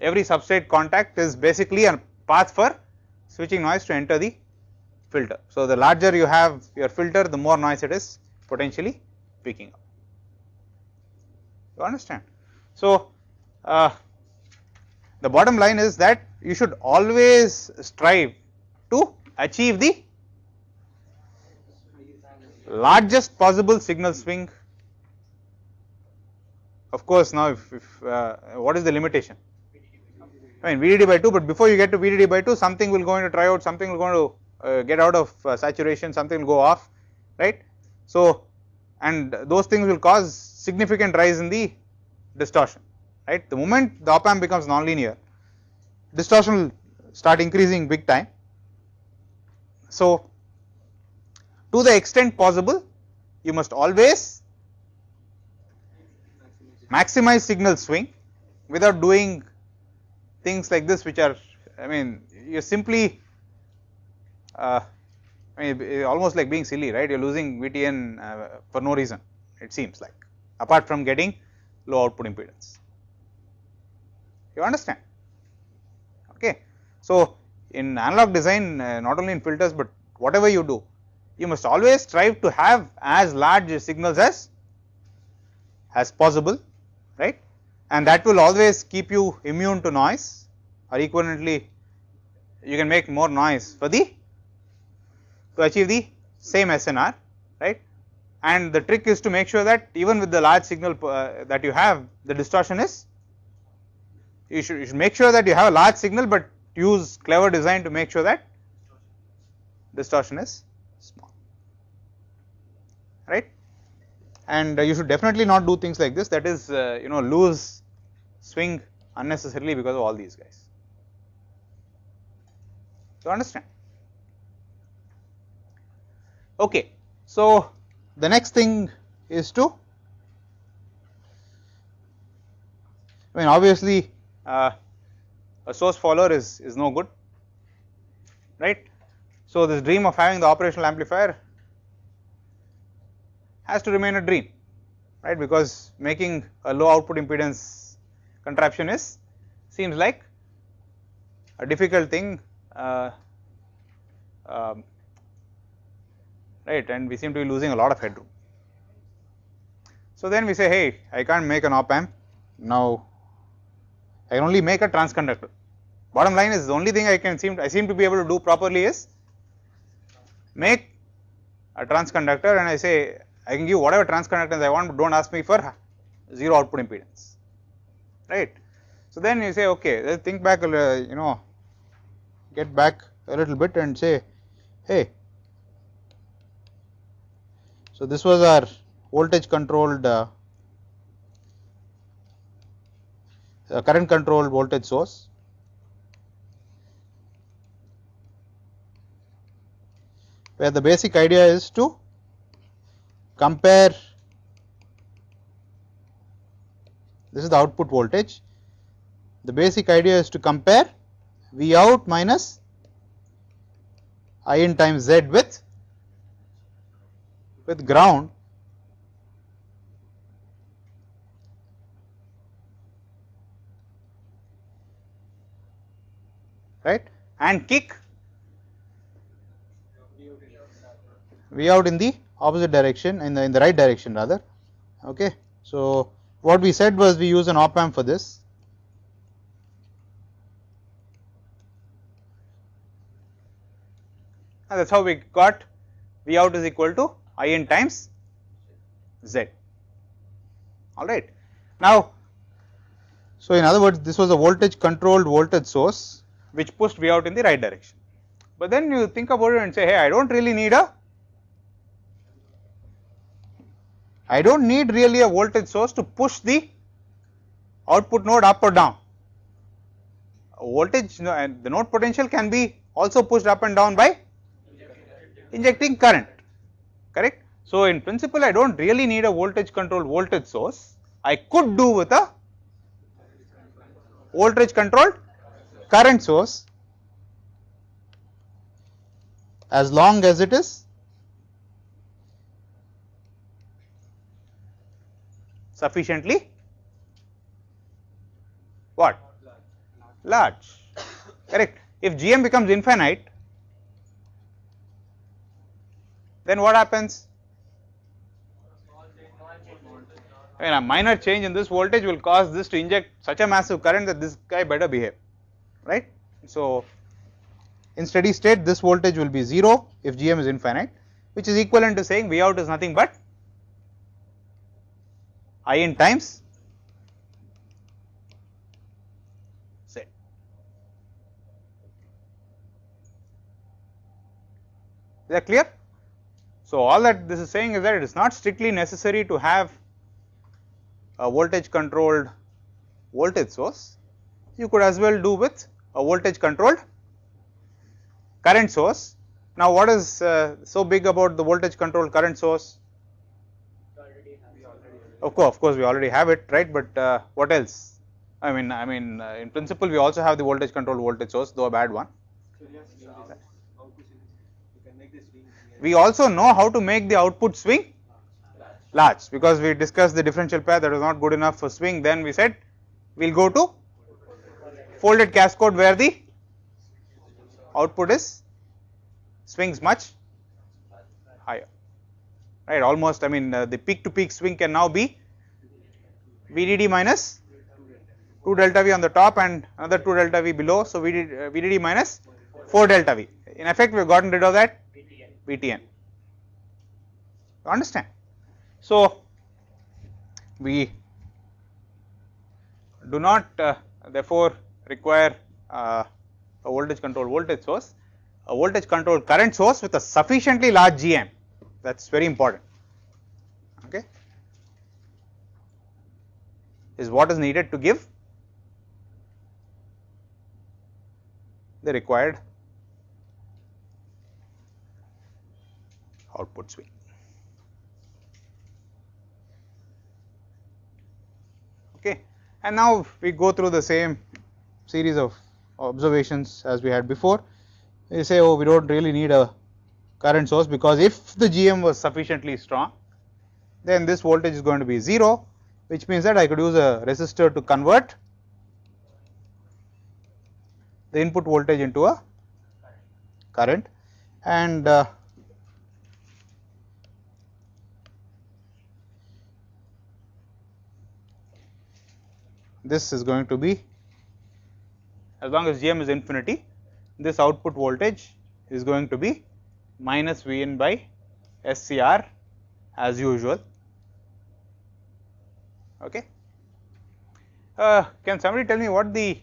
every substrate contact is basically a path for switching noise to enter the filter. So, the larger you have your filter, the more noise it is potentially picking up, you understand. So, the bottom line is that you should always strive to achieve the largest possible signal swing. Of course, now if what is the limitation? I mean VDD by 2, but before you get to VDD by 2, something will go into triode, something will going to get out of saturation, something will go off, right. So, and those things will cause significant rise in the distortion, right. The moment the op amp becomes nonlinear, distortion will start increasing big time. So, to the extent possible, you must always maximize signal swing without doing things like this, which are, I mean, you simply, I mean, almost like being silly, right? You're losing VTN for no reason, it seems like, apart from getting low output impedance. You understand? Okay. So, in analog design, not only in filters, but whatever you do, you must always strive to have as large signals as possible, right, and that will always keep you immune to noise, or equivalently you can make more noise for the to achieve the same SNR, right, and the trick is to make sure that even with the large signal that you have, the distortion is, you should make sure that you have a large signal, but use clever design to make sure that distortion is small, right. And you should definitely not do things like this, that is you know, lose swing unnecessarily because of all these guys. You understand? Okay. So, the next thing is to, I mean, obviously a source follower is no good, right. So, this dream of having the operational amplifier has to remain a dream, right, because making a low output impedance contraption seems like a difficult thing, right, and we seem to be losing a lot of headroom. So, then we say, hey, I can't make an op amp, now I can only make a transconductor. Bottom line is, the only thing I seem to be able to do properly is make a transconductor, and I say I can give whatever transconductance I want, but don't ask me for zero output impedance, right. So, then you say, okay, let's think back, you know, get back a little bit and say, hey, so this was our voltage controlled current controlled voltage source, where the basic idea is to compare, this is the output voltage, the basic idea is to compare V out minus I in times Z with ground, right, and kick V out in the opposite direction, in the right direction rather. Okay. So, what we said was we use an op amp for this, and that is how we got V out is equal to I in times Z, alright. Now, so in other words, this was a voltage controlled voltage source which pushed V out in the right direction, but then you think about it and say, hey, I don't really need really a voltage source to push the output node up or down. Voltage, and the node potential can be also pushed up and down by injecting current, correct. So, in principle I do not really need a voltage controlled voltage source, I could do with a voltage controlled current source as long as it is sufficiently what? Large, correct. If GM becomes infinite, then what happens? I mean, a minor change in this voltage will cause this to inject such a massive current that this guy better behave, right. So, in steady state this voltage will be 0 if GM is infinite, which is equivalent to saying V out is nothing but I in times Z, Is that clear? So all that this is saying is that it is not strictly necessary to have a voltage controlled voltage source. You could as well do with a voltage controlled current source. Now what is so big about the voltage controlled current source? Of course we already have it, right? But what else? I mean in principle we also have the voltage controlled voltage source, though a bad one. We also know how to make the output swing large, because we discussed the differential pair that was not good enough for swing. Then we said we'll go to folded cascode where the output is swings much higher, right? Almost, I mean the peak to peak swing can now be VDD minus 2 delta V on the top and another 2 delta V below. So VDD minus 4 delta V. In effect, we have gotten rid of that VTN. You understand? So we do not therefore require a voltage controlled voltage source. A voltage controlled current source with a sufficiently large GM. That's very important. Okay, is what is needed to give the required output swing. Okay, and now we go through the same series of observations as we had before. We say, oh, we don't really need a current source, because if the GM was sufficiently strong, then this voltage is going to be 0, which means that I could use a resistor to convert the input voltage into a current, and this is going to be, as long as GM is infinity, this output voltage is going to be minus Vn by SCR as usual. Okay. Can somebody tell me what the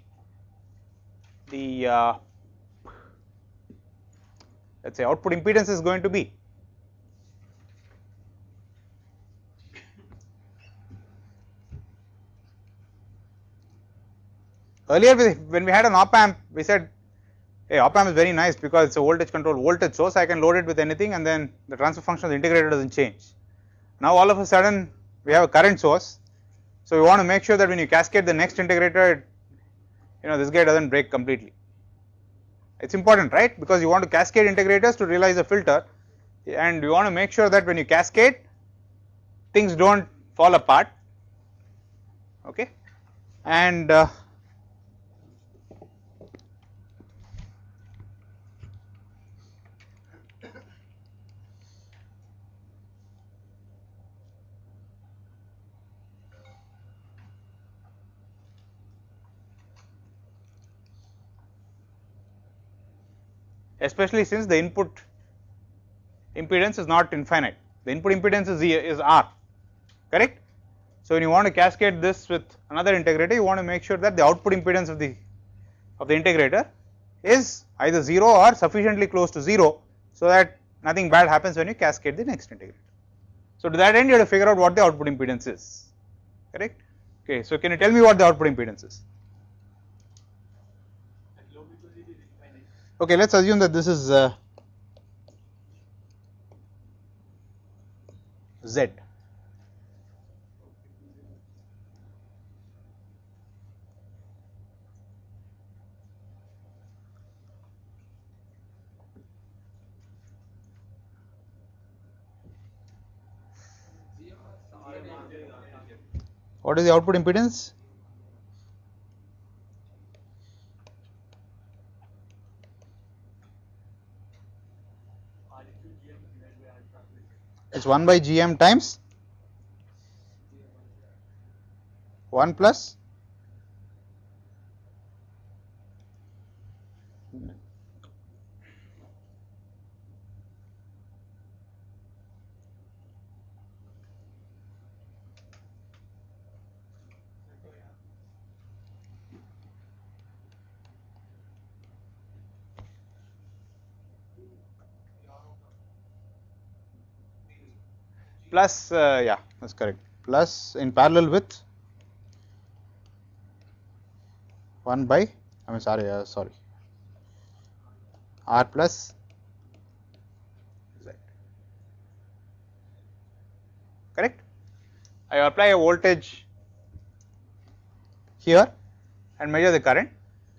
let's say output impedance is going to be? Earlier when we had an op amp, we said, hey, op amp is very nice because it's a voltage controlled voltage source, I can load it with anything and then the transfer function of the integrator doesn't change. Now all of a sudden we have a current source, so we want to make sure that when you cascade the next integrator, this guy doesn't break completely. It's important, right? Because you want to cascade integrators to realize a filter, and you want to make sure that when you cascade, things don't fall apart. Okay, and especially since the input impedance is not infinite, the input impedance is R, correct? So when you want to cascade this with another integrator, you want to make sure that the output impedance of the integrator is either 0 or sufficiently close to 0, so that nothing bad happens when you cascade the next integrator. So to that end, you have to figure out what the output impedance is, correct? Okay, so can you tell me what the output impedance is? Okay, let's assume that this is Z. What is the output impedance? It's 1 by Gm times 1 plus plus yeah, that's correct, plus in parallel with 1 by, I mean sorry R plus Z, correct. I apply a voltage here and measure the current.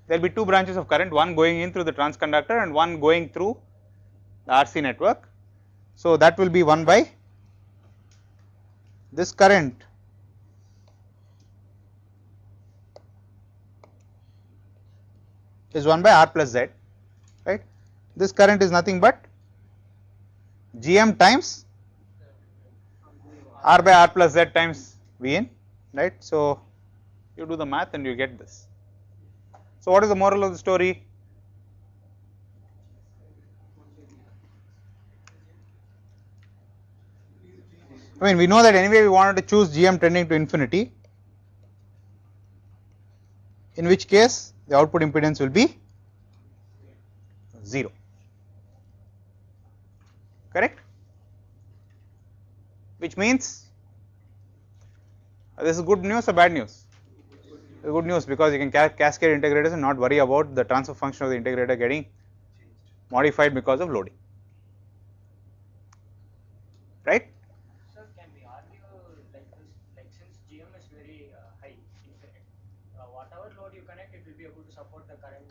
There will be two branches of current, one going in through the transconductor and one going through the RC network. So that will be 1 by this current is 1 by R plus Z, right. This current is nothing but GM times R by R plus Z times V in, right. So you do the math and you get this. So what is the moral of the story? I mean, we know that anyway we wanted to choose GM tending to infinity, in which case the output impedance will be 0, correct, which means this is good news or bad news? Good news, because you can cascade integrators and not worry about the transfer function of the integrator getting modified because of loading, right. Sir, can we argue like this, like since GM is very high, infinite, whatever load you connect, it will be able to support the current?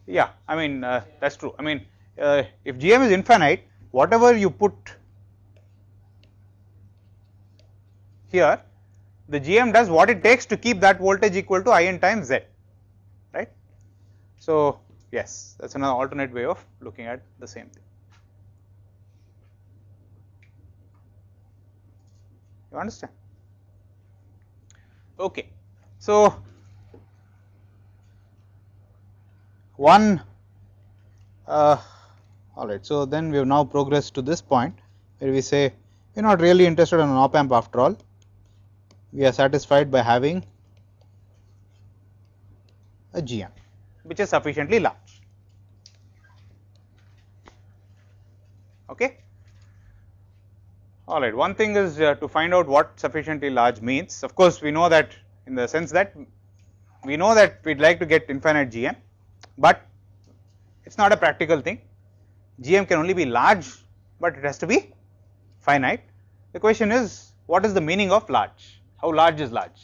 Yeah, I mean that's true. I mean if GM is infinite, whatever you put here, the GM does what it takes to keep that voltage equal to IN times Z, right. So yes, that's another alternate way of looking at the same thing. You understand? Okay. So one all right, so then we have now progressed to this point where we say we are not really interested in an op amp after all, we are satisfied by having a GM which is sufficiently large, okay. All right, one thing is to find out what sufficiently large means. Of course, we know that in the sense that we know that we'd like to get infinite GM, but it's not a practical thing. GM can only be large, but it has to be finite. The question is, what is the meaning of large? How large is large?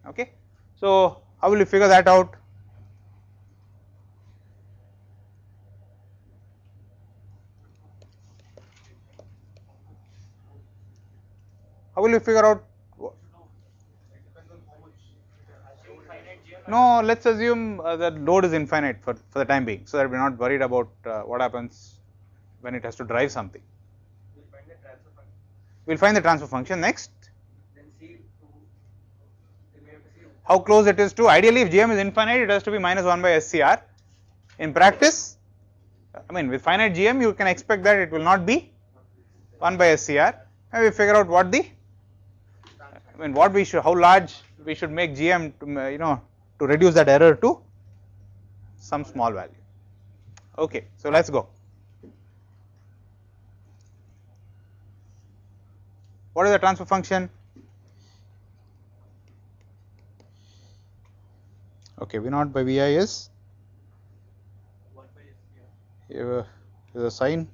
Okay. So how will you figure that out? How will you figure out? No, let's assume that load is infinite for the time being, so that we are not worried about what happens when it has to drive something. We'll find the transfer function next. How close it is to, ideally if GM is infinite, it has to be minus 1 by SCR. In practice, I mean with finite GM you can expect that it will not be 1 by SCR, and we figure out what the, I mean what we should, how large we should make GM to to reduce that error to some small value. Okay, so let's go. What is the transfer function? Okay, V naught by Vi is 1 by SCR. Is a sign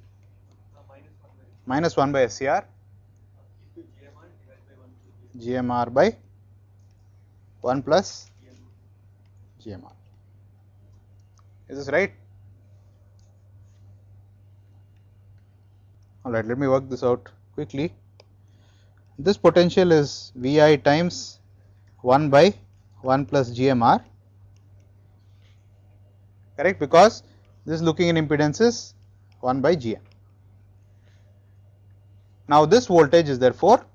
minus 1 by SCR Into GMR divided by 1 to GMR by 1 plus GMR. Is this right? All right, let me work this out quickly. This potential is Vi times 1 by 1 plus GMR, correct, because this looking in impedance is 1 by GM. Now this voltage is therefore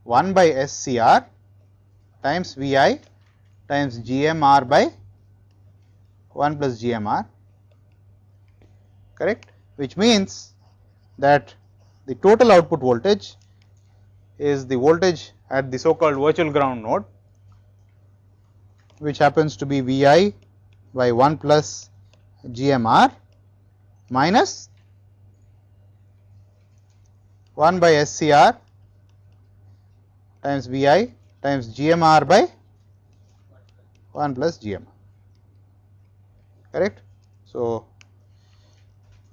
1 by SCR times Vi times GMR by 1 plus GMR, correct, which means that the total output voltage is the voltage at the so called virtual ground node, which happens to be Vi by 1 plus GMR minus 1 by SCR times Vi times GMR by 1 plus GMR, correct. So,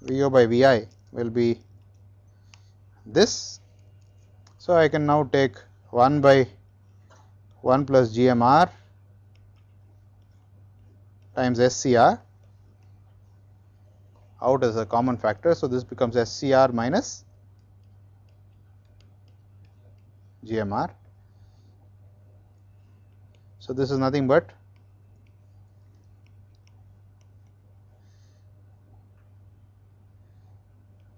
VO by Vi will be this. So, I can now take 1 by 1 plus GMR times SCR out as a common factor. So, this becomes SCR minus GMR. So, this is nothing but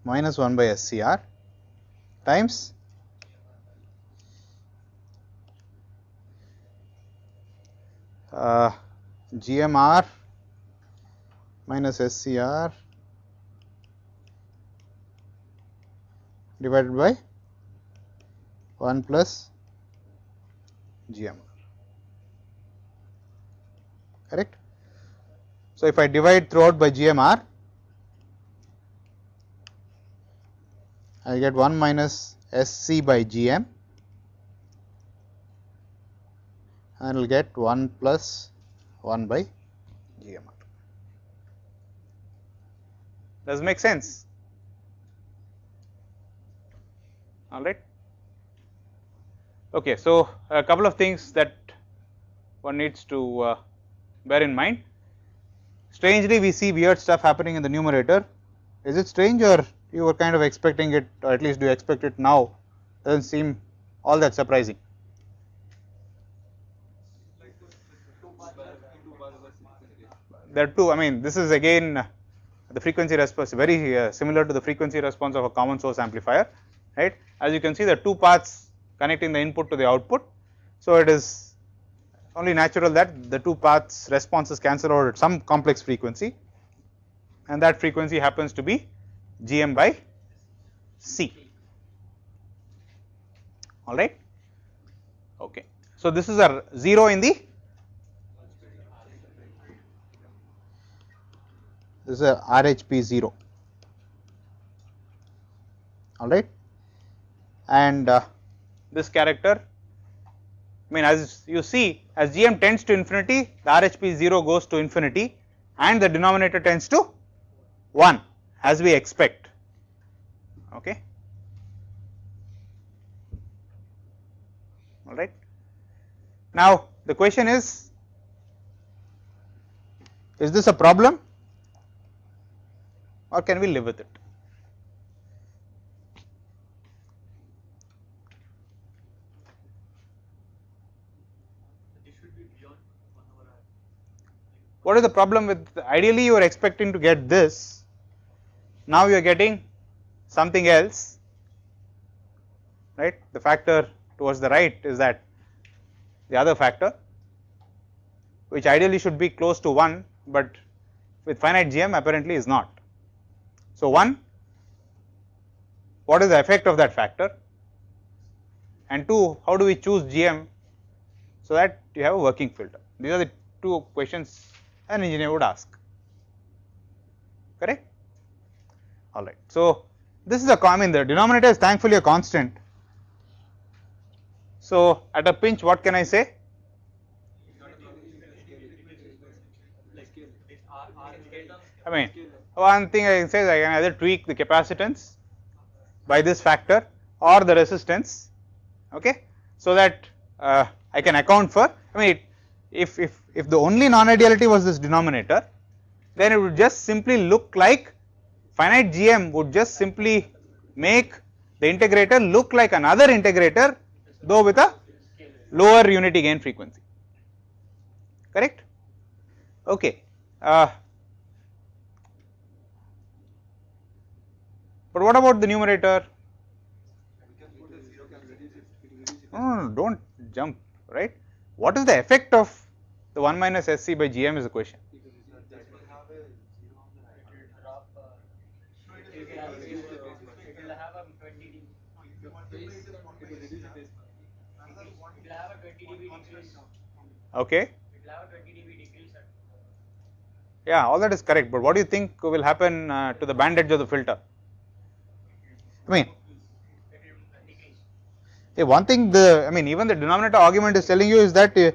minus 1 by SCR times GMR minus SCR divided by 1 plus GMR, correct. So, if I divide throughout by GMR, I get 1 minus SC by GM, and I will get 1 plus 1 by GMR. Does it make sense? All right. Okay, so a couple of things that one needs to bear in mind. Strangely, we see weird stuff happening in the numerator. Is it strange, or you were kind of expecting it, or at least do you expect it now? Doesn't seem all that surprising. There are two. I mean, this is again the frequency response, very similar to the frequency response of a common source amplifier, right? As you can see, there are two paths connecting the input to the output. So, it is only natural that the two paths responses cancel out at some complex frequency, and that frequency happens to be Gm by C. All right. Okay. So, this is a 0 in the, this is a RHP 0, all right, and this character, I mean, as you see, as Gm tends to infinity, the RHP 0 goes to infinity and the denominator tends to 1 as we expect, okay. All right. Now, the question is this a problem or can we live with it? What is the problem with, ideally you are expecting to get this, now you are getting something else, right. The factor towards the right is that the other factor, which ideally should be close to 1, but with finite Gm apparently is not. So, 1, what is the effect of that factor, and 2, how do we choose Gm so that you have a working filter? These are the two questions an engineer would ask, correct. All right. So, this is a common, the denominator is thankfully a constant. So, at a pinch what can I say? I mean, one thing I can say is I can either tweak the capacitance by this factor or the resistance, okay, so that I can account for, I mean, if the only non-ideality was this denominator, then it would just simply look like finite Gm would just simply make the integrator look like another integrator, though with a lower unity gain frequency, correct. Okay. But what about the numerator? No, don't jump, right. What is the effect of the 1 minus SC by Gm is the question. Okay. Yeah, all that is correct, but what do you think will happen to the band edge of the filter? I mean, One thing I mean even the denominator argument is telling you is that if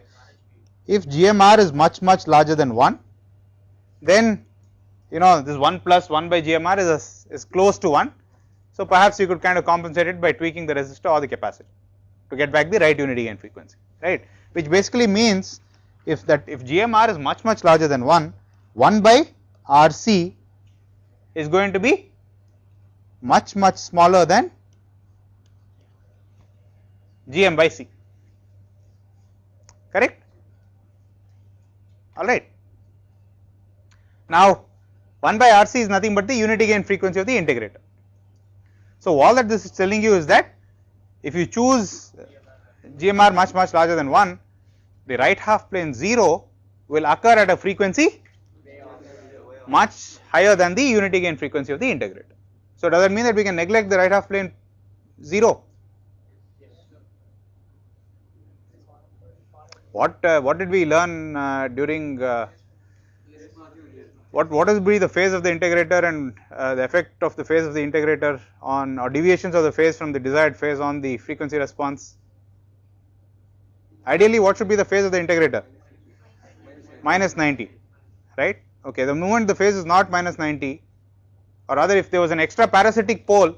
GMR is much larger than 1, then this 1 plus 1 by GMR is close to 1. So perhaps you could kind of compensate it by tweaking the resistor or the capacitor to get back the right unity gain frequency, right, which basically means if GMR is much larger than 1, 1 by RC is going to be much smaller than GM by C, correct, alright. Now 1 by RC is nothing but the unity gain frequency of the integrator. So all that this is telling you is that if you choose GMR much larger than 1, the right half plane 0 will occur at a frequency much higher than the unity gain frequency of the integrator. So does that mean that we can neglect the right half plane 0? What did we learn during what will be the phase of the integrator and the effect of the phase of the integrator on, or deviations of the phase from the desired phase on the frequency response? Ideally what should be the phase of the integrator? Minus 90, right. Okay, the moment the phase is not minus 90, or rather if there was an extra parasitic pole,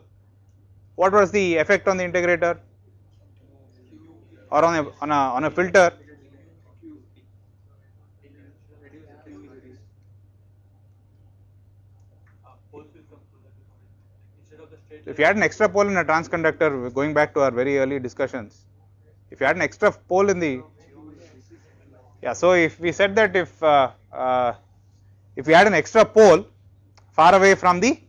what was the effect on the integrator or on a filter? If you had an extra pole in a transconductor, going back to our very early discussions, if you had an extra pole in the, so if we said that if we had an extra pole far away from the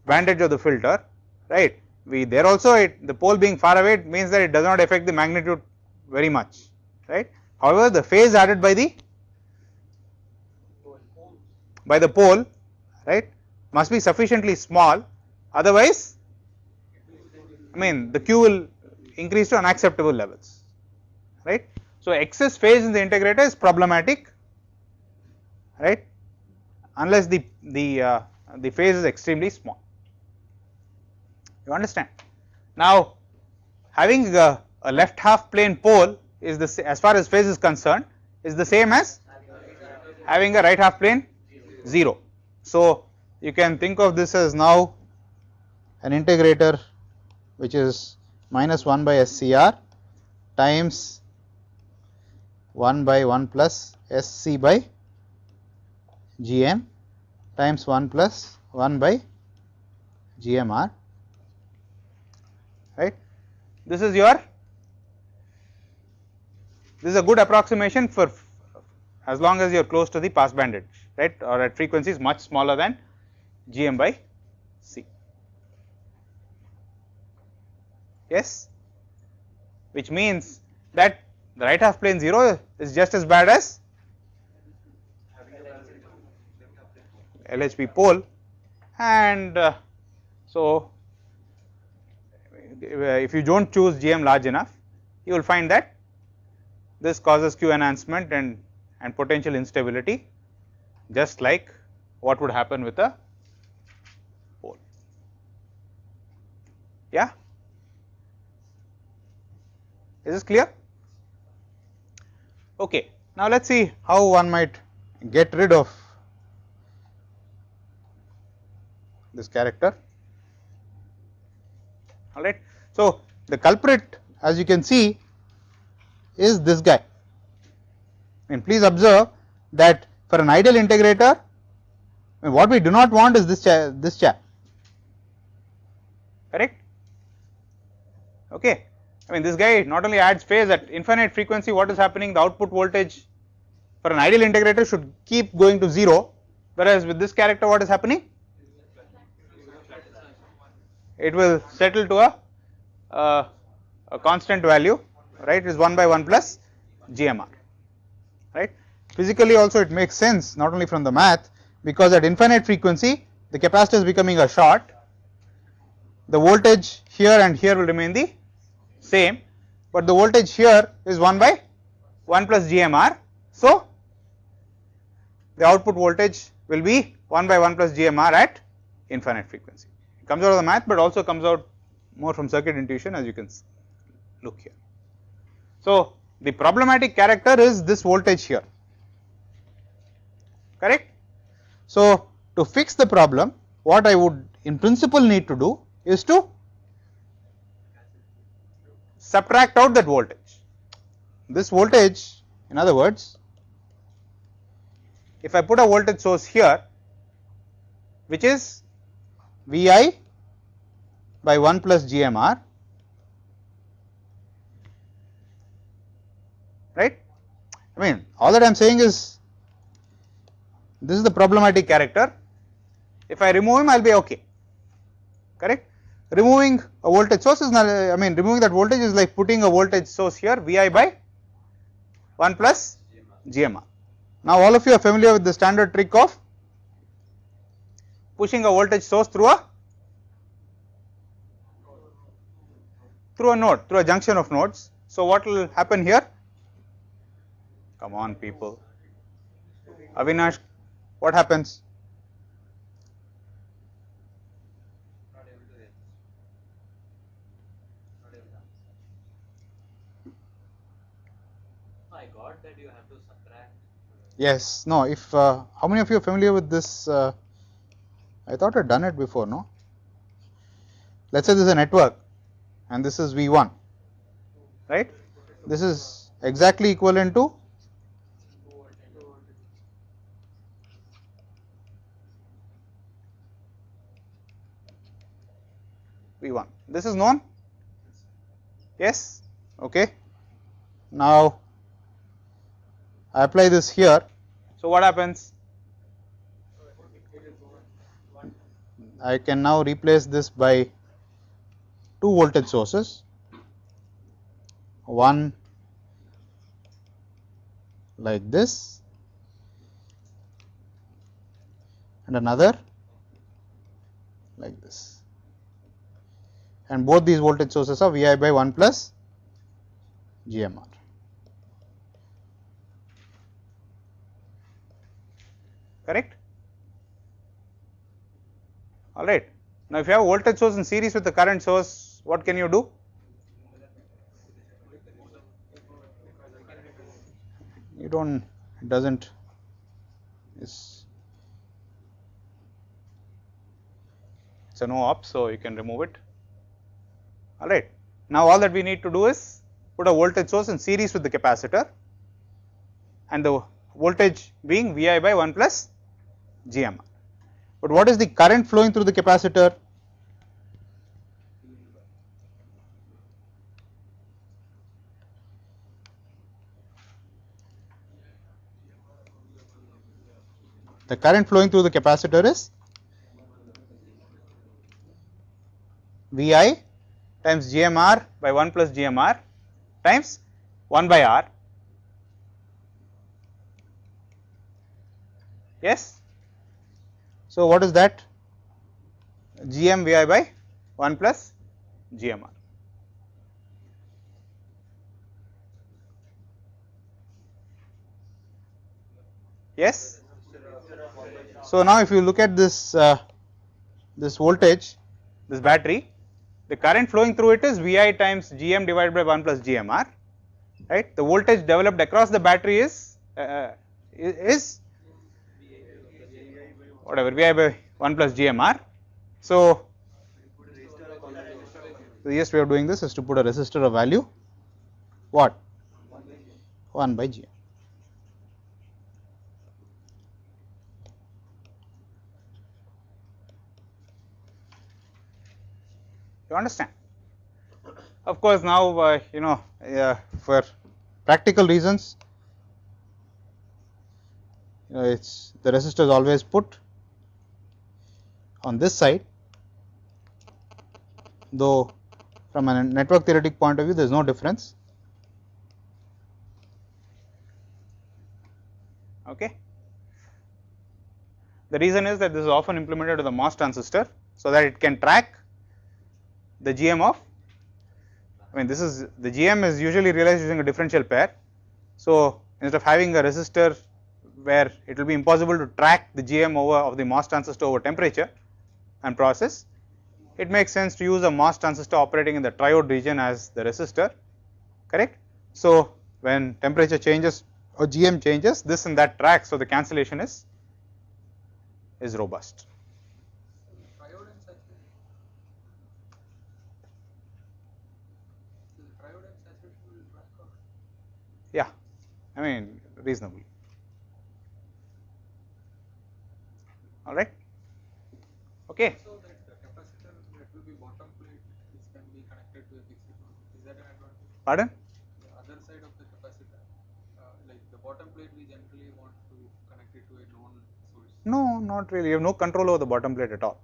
band edge of the filter, right, there also the pole being far away, it means that it does not affect the magnitude very much, right. However, the phase added by the pole, right, must be sufficiently small, otherwise I mean the Q will increase to unacceptable levels, right. So excess phase in the integrator is problematic, right, unless the phase is extremely small. You understand? Now having a left half plane pole is as far as phase is concerned is the same as having a right half plane 0. So you can think of this as now an integrator which is minus 1 by SCR times 1 by 1 plus SC by GM times 1 plus 1 by GMR, right. This is a good approximation for as long as you are close to the pass band edge, right, or at frequencies much smaller than GM by C. Yes, which means that the right half plane 0 is just as bad as LHP pole, and so if you do not choose GM large enough, you will find that this causes Q enhancement and potential instability, just like what would happen with a pole. Yeah, is this clear? Okay, now let us see how one might get rid of this character. All right. So the culprit, as you can see, is this guy. And please observe that for an ideal integrator, what we do not want is this chap, correct? Okay. I mean this guy not only adds phase at infinite frequency, what is happening? The output voltage for an ideal integrator should keep going to 0, whereas with this character what is happening? It will settle to a constant value, right, it is 1 by 1 plus GMR, right. Physically also it makes sense, not only from the math, because at infinite frequency the capacitor is becoming a short, the voltage here and here will remain the same, but the voltage here is 1 by 1 plus GMR. So the output voltage will be 1 by 1 plus GMR at infinite frequency. It comes out of the math, but also comes out more from circuit intuition, as you can look here. So, the problematic character is this voltage here, correct. So, to fix the problem, what I would in principle need to do is to subtract out that voltage. This voltage, in other words, if I put a voltage source here which is Vi by 1 plus GMR, right. I mean, all that I am saying is this is the problematic character. If I remove him, I will be okay, correct. Removing a voltage source is not, I mean, removing that voltage is like putting a voltage source here Vi by 1 plus GMR. Now, all of you are familiar with the standard trick of pushing a voltage source through a node, through a junction of nodes. So, what will happen here? Come on people, Avinash, what happens? I got that you have to subtract. Yes, no, if how many of you are familiar with this? I thought I had done it before, no? Let us say this is a network and this is V1, right? This is exactly equivalent to V1. This is known? Yes, okay. Now, I apply this here. So, what happens? I can now replace this by two voltage sources, one like this and another like this, and both these voltage sources are Vi by 1 plus GMR. Correct? All right. Now, if you have a voltage source in series with the current source, what can you do? You don't, it doesn't, it's a no op, so you can remove it. All right. Now, all that we need to do is put a voltage source in series with the capacitor and the voltage being Vi by 1 plus GMR. But what is the current flowing through the capacitor? The current flowing through the capacitor is Vi times GMR by 1 plus GMR times 1 by R. Yes. So, what is that? GM Vi by 1 plus GMR. Yes. So, now if you look at this this voltage, this battery, the current flowing through it is Vi times Gm divided by 1 plus GMR, right. The voltage developed across the battery is whatever Vi by 1 plus GMR. So, the easiest way of doing this is to put a resistor of value what? 1 by Gm. You understand? Of course, now for practical reasons, it's the resistor is always put on this side, though from a network theoretic point of view there is no difference. Okay. The reason is that this is often implemented to the MOS transistor, so that it can track the GM of, I mean, this is the GM is usually realized using a differential pair. So, instead of having a resistor where it will be impossible to track the GM over of the MOS transistor over temperature and process, it makes sense to use a MOS transistor operating in the triode region as the resistor, correct. So, when temperature changes or GM changes, this and that tracks, so the cancellation is robust. Triode and saturation. So the triode and saturation will track or? Yeah, I mean reasonably. All right. Okay. So that the capacitor that will be bottom plate which can be connected to a fixed one. Is that an advantage? Pardon? The other side of the capacitor, like the bottom plate, we generally want to connect it to a known source. No, not really. You have no control over the bottom plate at all.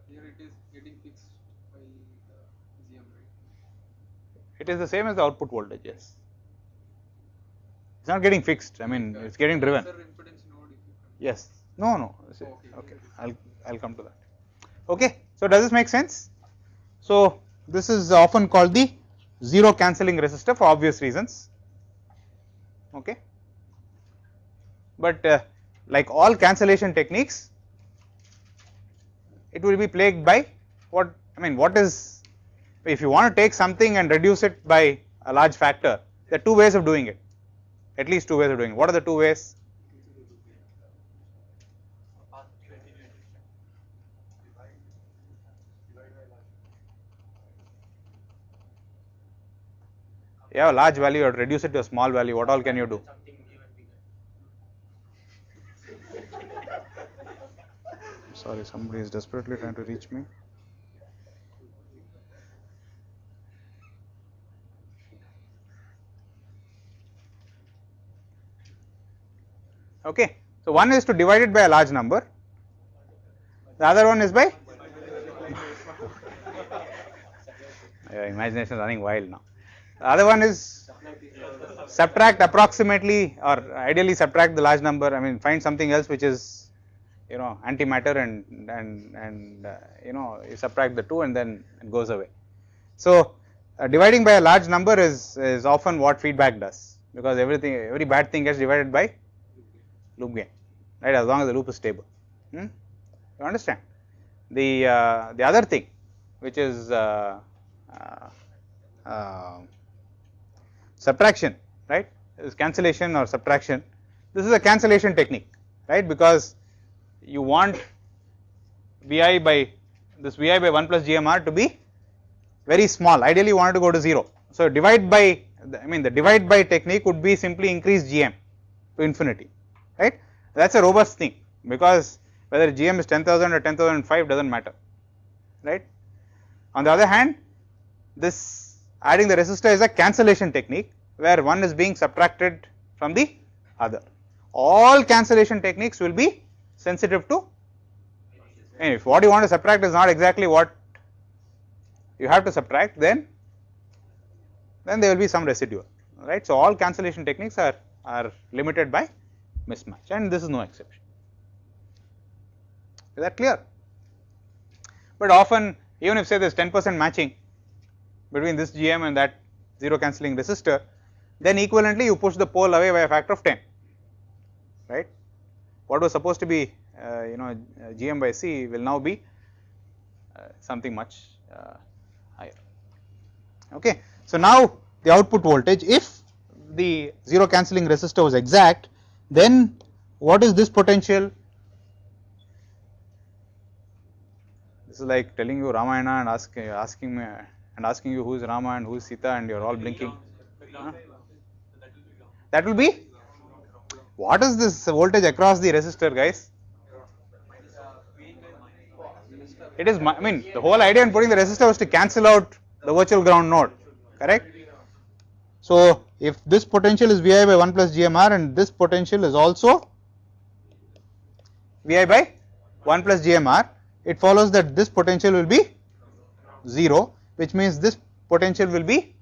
Here it is getting fixed by the GM, right? It is the same as the output voltage. Yes. It's not getting fixed. I mean, it's getting driven. Impedance node if you can. Yes. No, no. Okay. I'll come to that. Okay. So does this make sense? So this is often called the zero cancelling resistor for obvious reasons. Okay. But like all cancellation techniques, it will be plagued by what is, if you want to take something and reduce it by a large factor, there are two ways of doing it, at least two ways of doing it. What are the two ways? You have a large value, or reduce it to a small value. What all can you do? Something new and bigger. Sorry, somebody is desperately trying to reach me. Okay. So one is to divide it by a large number. The other one is by your imagination is running wild now. The other one is subtract approximately, or ideally subtract the large number. I mean, find something else which is, you know, antimatter, and you subtract the two and then it goes away. So dividing by a large number is often what feedback does, because every bad thing gets divided by loop gain, right, as long as the loop is stable. You understand? The other thing which is subtraction, right, is cancellation or subtraction. This is a cancellation technique, right, because you want Vi by 1 plus GMR to be very small. Ideally you want it to go to 0. So divide by, the divide by technique would be simply increase GM to infinity, right. That is a robust thing, because whether GM is 10,000 or 10,005 does not matter, right. On the other hand, this adding the resistor is a cancellation technique, where one is being subtracted from the other. All cancellation techniques will be sensitive to, and if what you want to subtract is not exactly what you have to subtract, then there will be some residual, right. So all cancellation techniques are limited by mismatch, and this is no exception. Is that clear? But often, even if say there is 10% matching between this GM and that zero cancelling resistor, then equivalently you push the pole away by a factor of 10, right. What was supposed to be GM by C will now be something much higher. Okay. So now the output voltage, if the zero cancelling resistor was exact, then what is this potential? This is like telling you Ramayana and asking you who is Rama and who is Sita, and you are all blinking. That will be, what is this voltage across the resistor, guys? It is, the whole idea in putting the resistor was to cancel out the virtual ground node, correct? So if this potential is Vi by 1 plus GMR, and this potential is also Vi by 1 plus GMR, it follows that this potential will be 0, which means this potential will be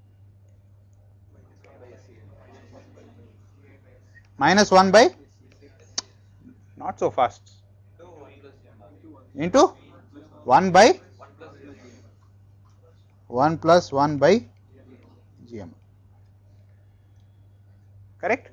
minus 1 by, not so fast, into 1 by 1 plus 1 by GM, correct?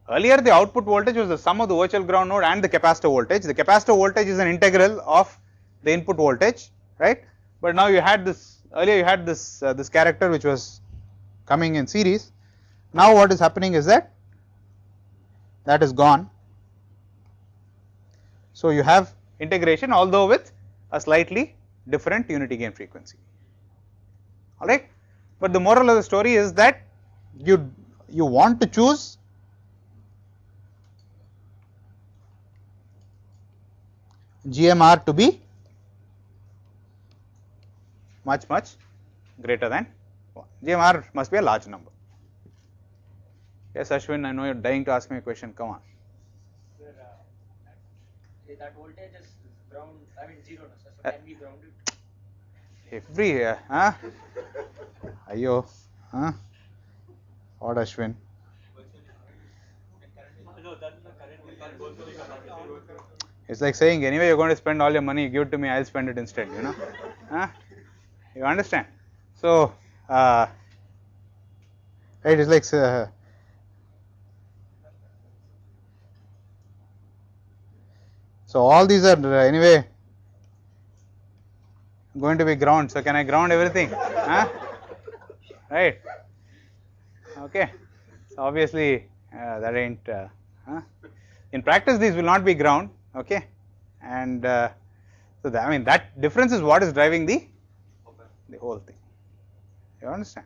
Earlier the output voltage was the sum of the virtual ground node and the capacitor voltage. The capacitor voltage is an integral of the input voltage, right? But now you had this earlier you had this this character which was coming in series. Now what is happening is that is gone. So you have integration, although with a slightly different unity gain frequency, all right. But the moral of the story is that you want to choose GMR to be much greater than 1. GMR must be a large number. Yes, Ashwin, I know you are dying to ask me a question. Come on. Where that voltage is ground, I mean 0, so can we ground it? Every Ayo, what Ashwin? No, that's the current goes to the capacity. It's like saying anyway you're going to spend all your money, give it to me, I'll spend it instead, you know. You understand? So right, it's like so all these are anyway going to be ground. So can I ground everything? Right? Okay. So obviously that ain't. In practice, these will not be ground. Okay, and so I mean that difference is what is driving the whole thing. You understand?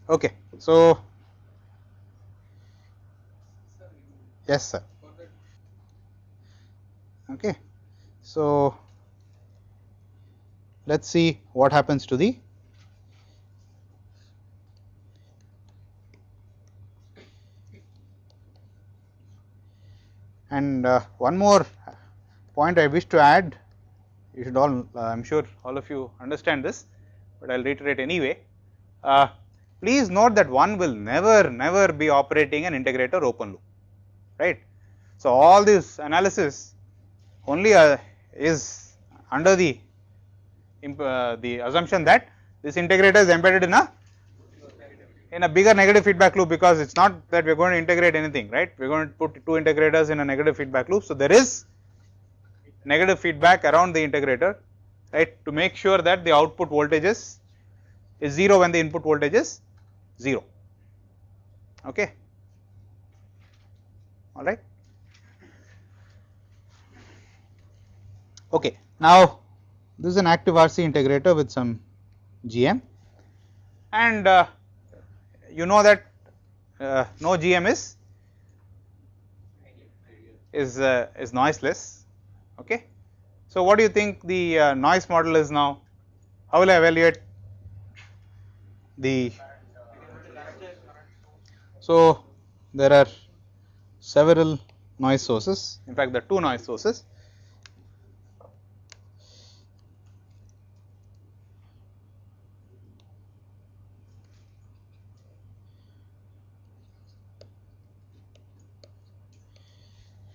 Okay. So yes, sir. Okay. So let's see what happens to the and one more point I wish to add. You should all, I'm sure all of you understand this, but I'll reiterate anyway. Please note that one will never be operating an integrator open loop, right? So all this analysis only is under the assumption that this integrator is embedded in a bigger negative feedback loop, because it's not that we're going to integrate anything, right? We're going to put 2 integrators in a negative feedback loop. So there is negative feedback around the integrator, right, to make sure that the output voltage is 0 when the input voltage is 0. Okay. All right. Okay. Now this is an active RC integrator with some GM, and you know that no GM is noiseless. Okay. So what do you think the noise model is now? How will I evaluate the? So there are several noise sources. In fact, there are 2 noise sources.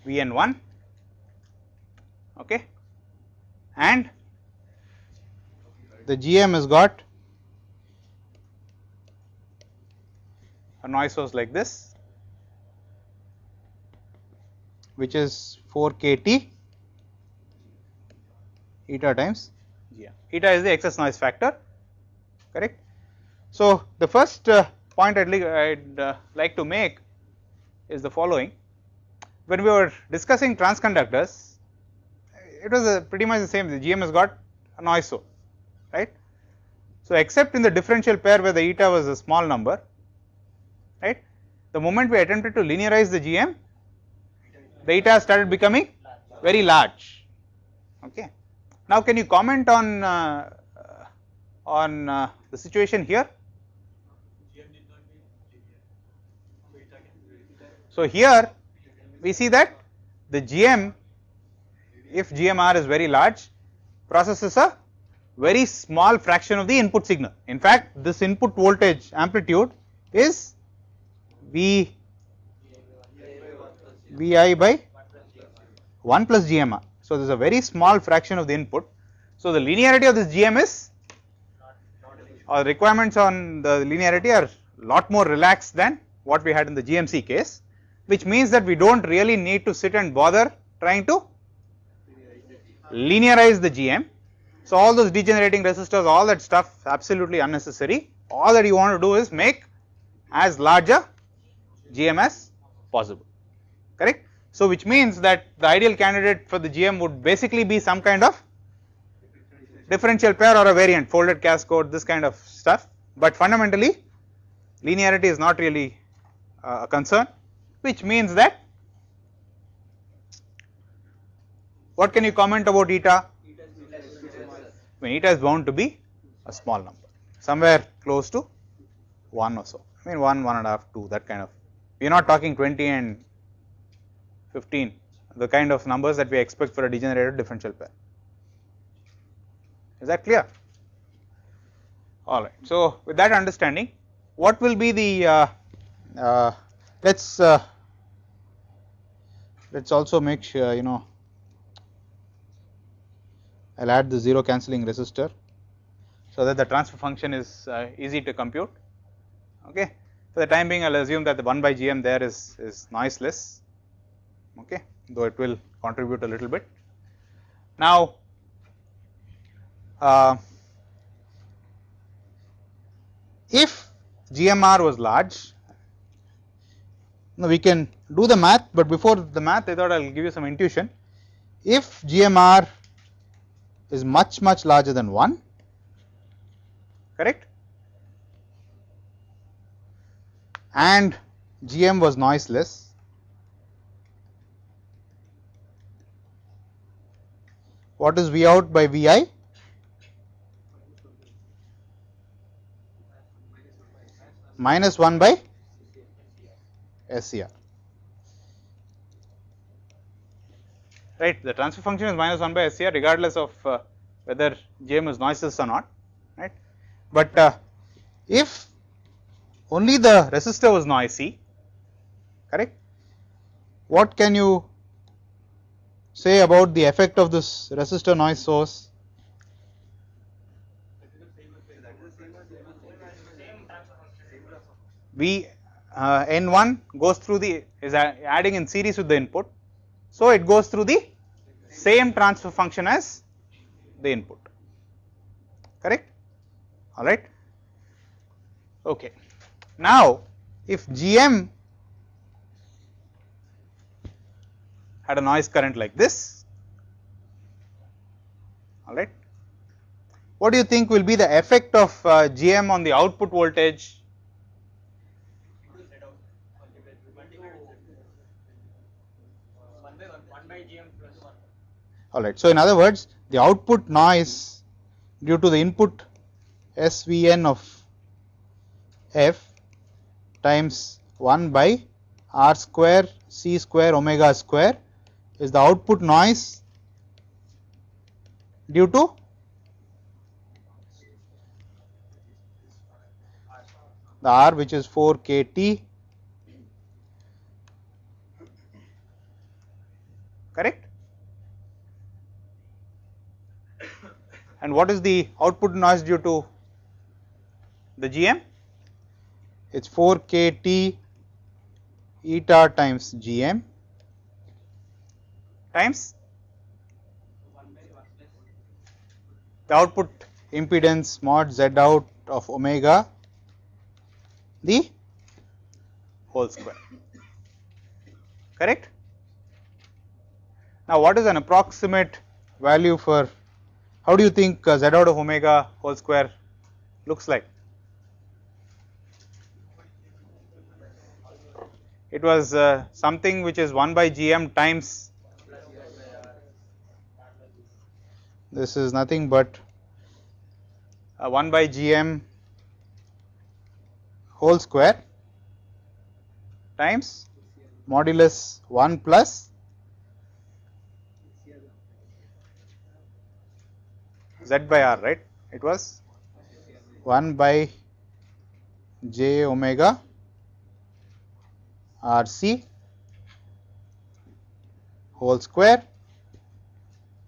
Vn1, okay, and the GM has got a noise source like this, which is 4 kT eta times GM. Eta is the excess noise factor, correct. So the first point I'd like to make is the following. When we were discussing transconductors, it was pretty much the same. The GM has got a noise source, right. So except in the differential pair where the eta was a small number, right, the moment we attempted to linearize the GM, the eta started becoming very large. Okay. Now can you comment on the situation here? So here we see that the GM, if GMR is very large, processes a very small fraction of the input signal. In fact, this input voltage amplitude is VI by 1 plus GMR. So this is a very small fraction of the input. So the linearity of this GM is, or requirements on the linearity are lot more relaxed than what we had in the GMC case, which means that we don't really need to sit and bother trying to linearize the GM. So all those degenerating resistors, all that stuff absolutely unnecessary. All that you want to do is make as large a GM as possible, correct. So which means that the ideal candidate for the GM would basically be some kind of differential pair or a variant, folded cascode, this kind of stuff, but fundamentally linearity is not really a concern, which means that what can you comment about eta? I mean, eta is bound to be a small number, somewhere close to 1 or so. I mean 1, 1.5, 2, that kind of. We are not talking 20 and 15, the kind of numbers that we expect for a degenerated differential pair. Is that clear? All right. So with that understanding, what will be the let's also make sure, you know, I'll add the zero cancelling resistor so that the transfer function is easy to compute. Okay. For the time being, I'll assume that the 1 by GM there is noiseless. Okay, though it will contribute a little bit. Now, if GMR was large, now we can do the math, but before the math I thought I will give you some intuition. If GMR is much larger than 1, correct, and GM was noiseless, what is V out by Vi? Minus 1 by SCR. Right, the transfer function is minus 1 by SCR regardless of whether GM is noiseless or not, right. But if only the resistor was noisy, correct, what can you say about the effect of this resistor noise source? N1 goes through the is adding in series with the input, so it goes through the same transfer function as the input, correct. All right. Okay. Now, if GM had a noise current like this, all right, what do you think will be the effect of GM on the output voltage? All right. So in other words, the output noise due to the input SVN of F times 1 by R square C square omega square is the output noise due to the R, which is 4 kT, correct. And what is the output noise due to the GM? It is 4 kT eta times GM times the output impedance mod Z out of omega the whole square, correct. Now, what is an approximate value for, how do you think Z out of omega whole square looks like? It was something which is 1 by GM times, this is nothing but 1 by GM whole square times modulus 1 plus Z by R, right. It was 1 by J omega RC whole square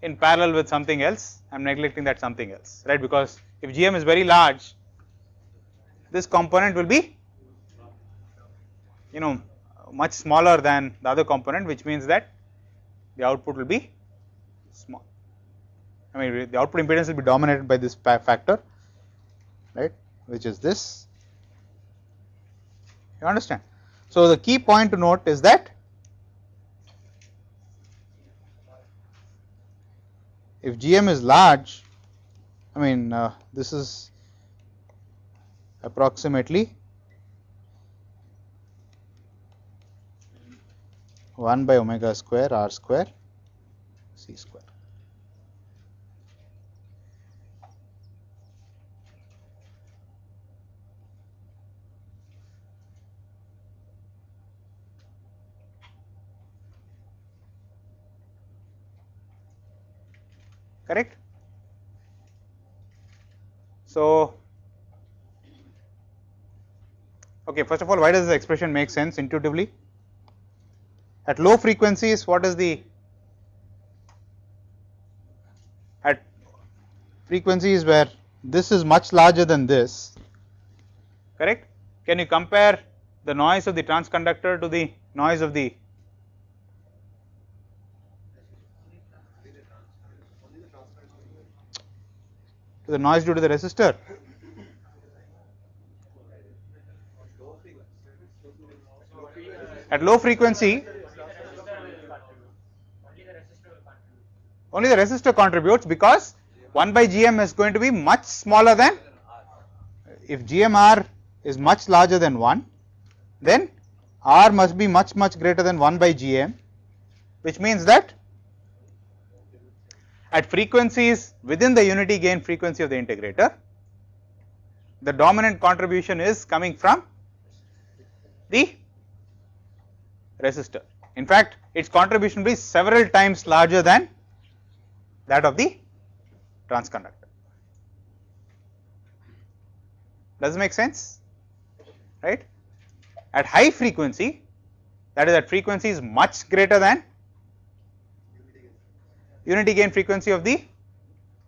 in parallel with something else. I am neglecting that something else, right, because if GM is very large, this component will be, you know, much smaller than the other component, which means that the output will be small. I mean the output impedance will be dominated by this factor, right, which is this. You understand? So the key point to note is that if GM is large, I mean this is approximately 1 by omega square r square c square. Correct? So, okay, first of all, why does the expression make sense intuitively? At low frequencies, what is the, at frequencies where this is much larger than this, correct? Can you compare the noise of the transconductor to the noise of the, noise due to the resistor? At low frequency, only the resistor contributes because 1 by GM is going to be much smaller than, if GMR is much larger than 1, then R must be much greater than 1 by GM, which means that at frequencies within the unity gain frequency of the integrator, the dominant contribution is coming from the resistor. In fact, its contribution will be several times larger than that of the transconductor. Does it make sense? Right? At high frequency, that is at frequencies much greater than unity gain frequency of the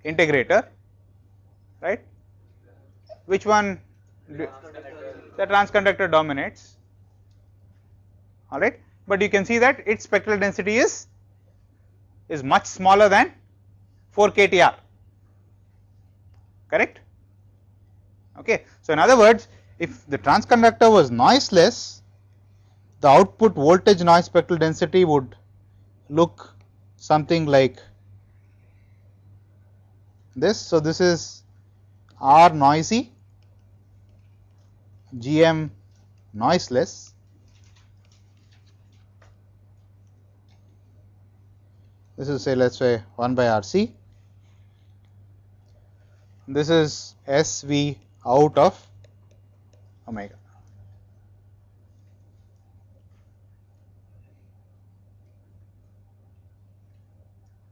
integrator, right? Which one? The transconductor dominates, all right, but you can see that its spectral density is much smaller than 4 kTr, correct? Okay. So in other words, if the transconductor was noiseless, the output voltage noise spectral density would look something like this. So this is R noisy, GM noiseless. This is, say, let's say 1 by RC. This is SV out of omega.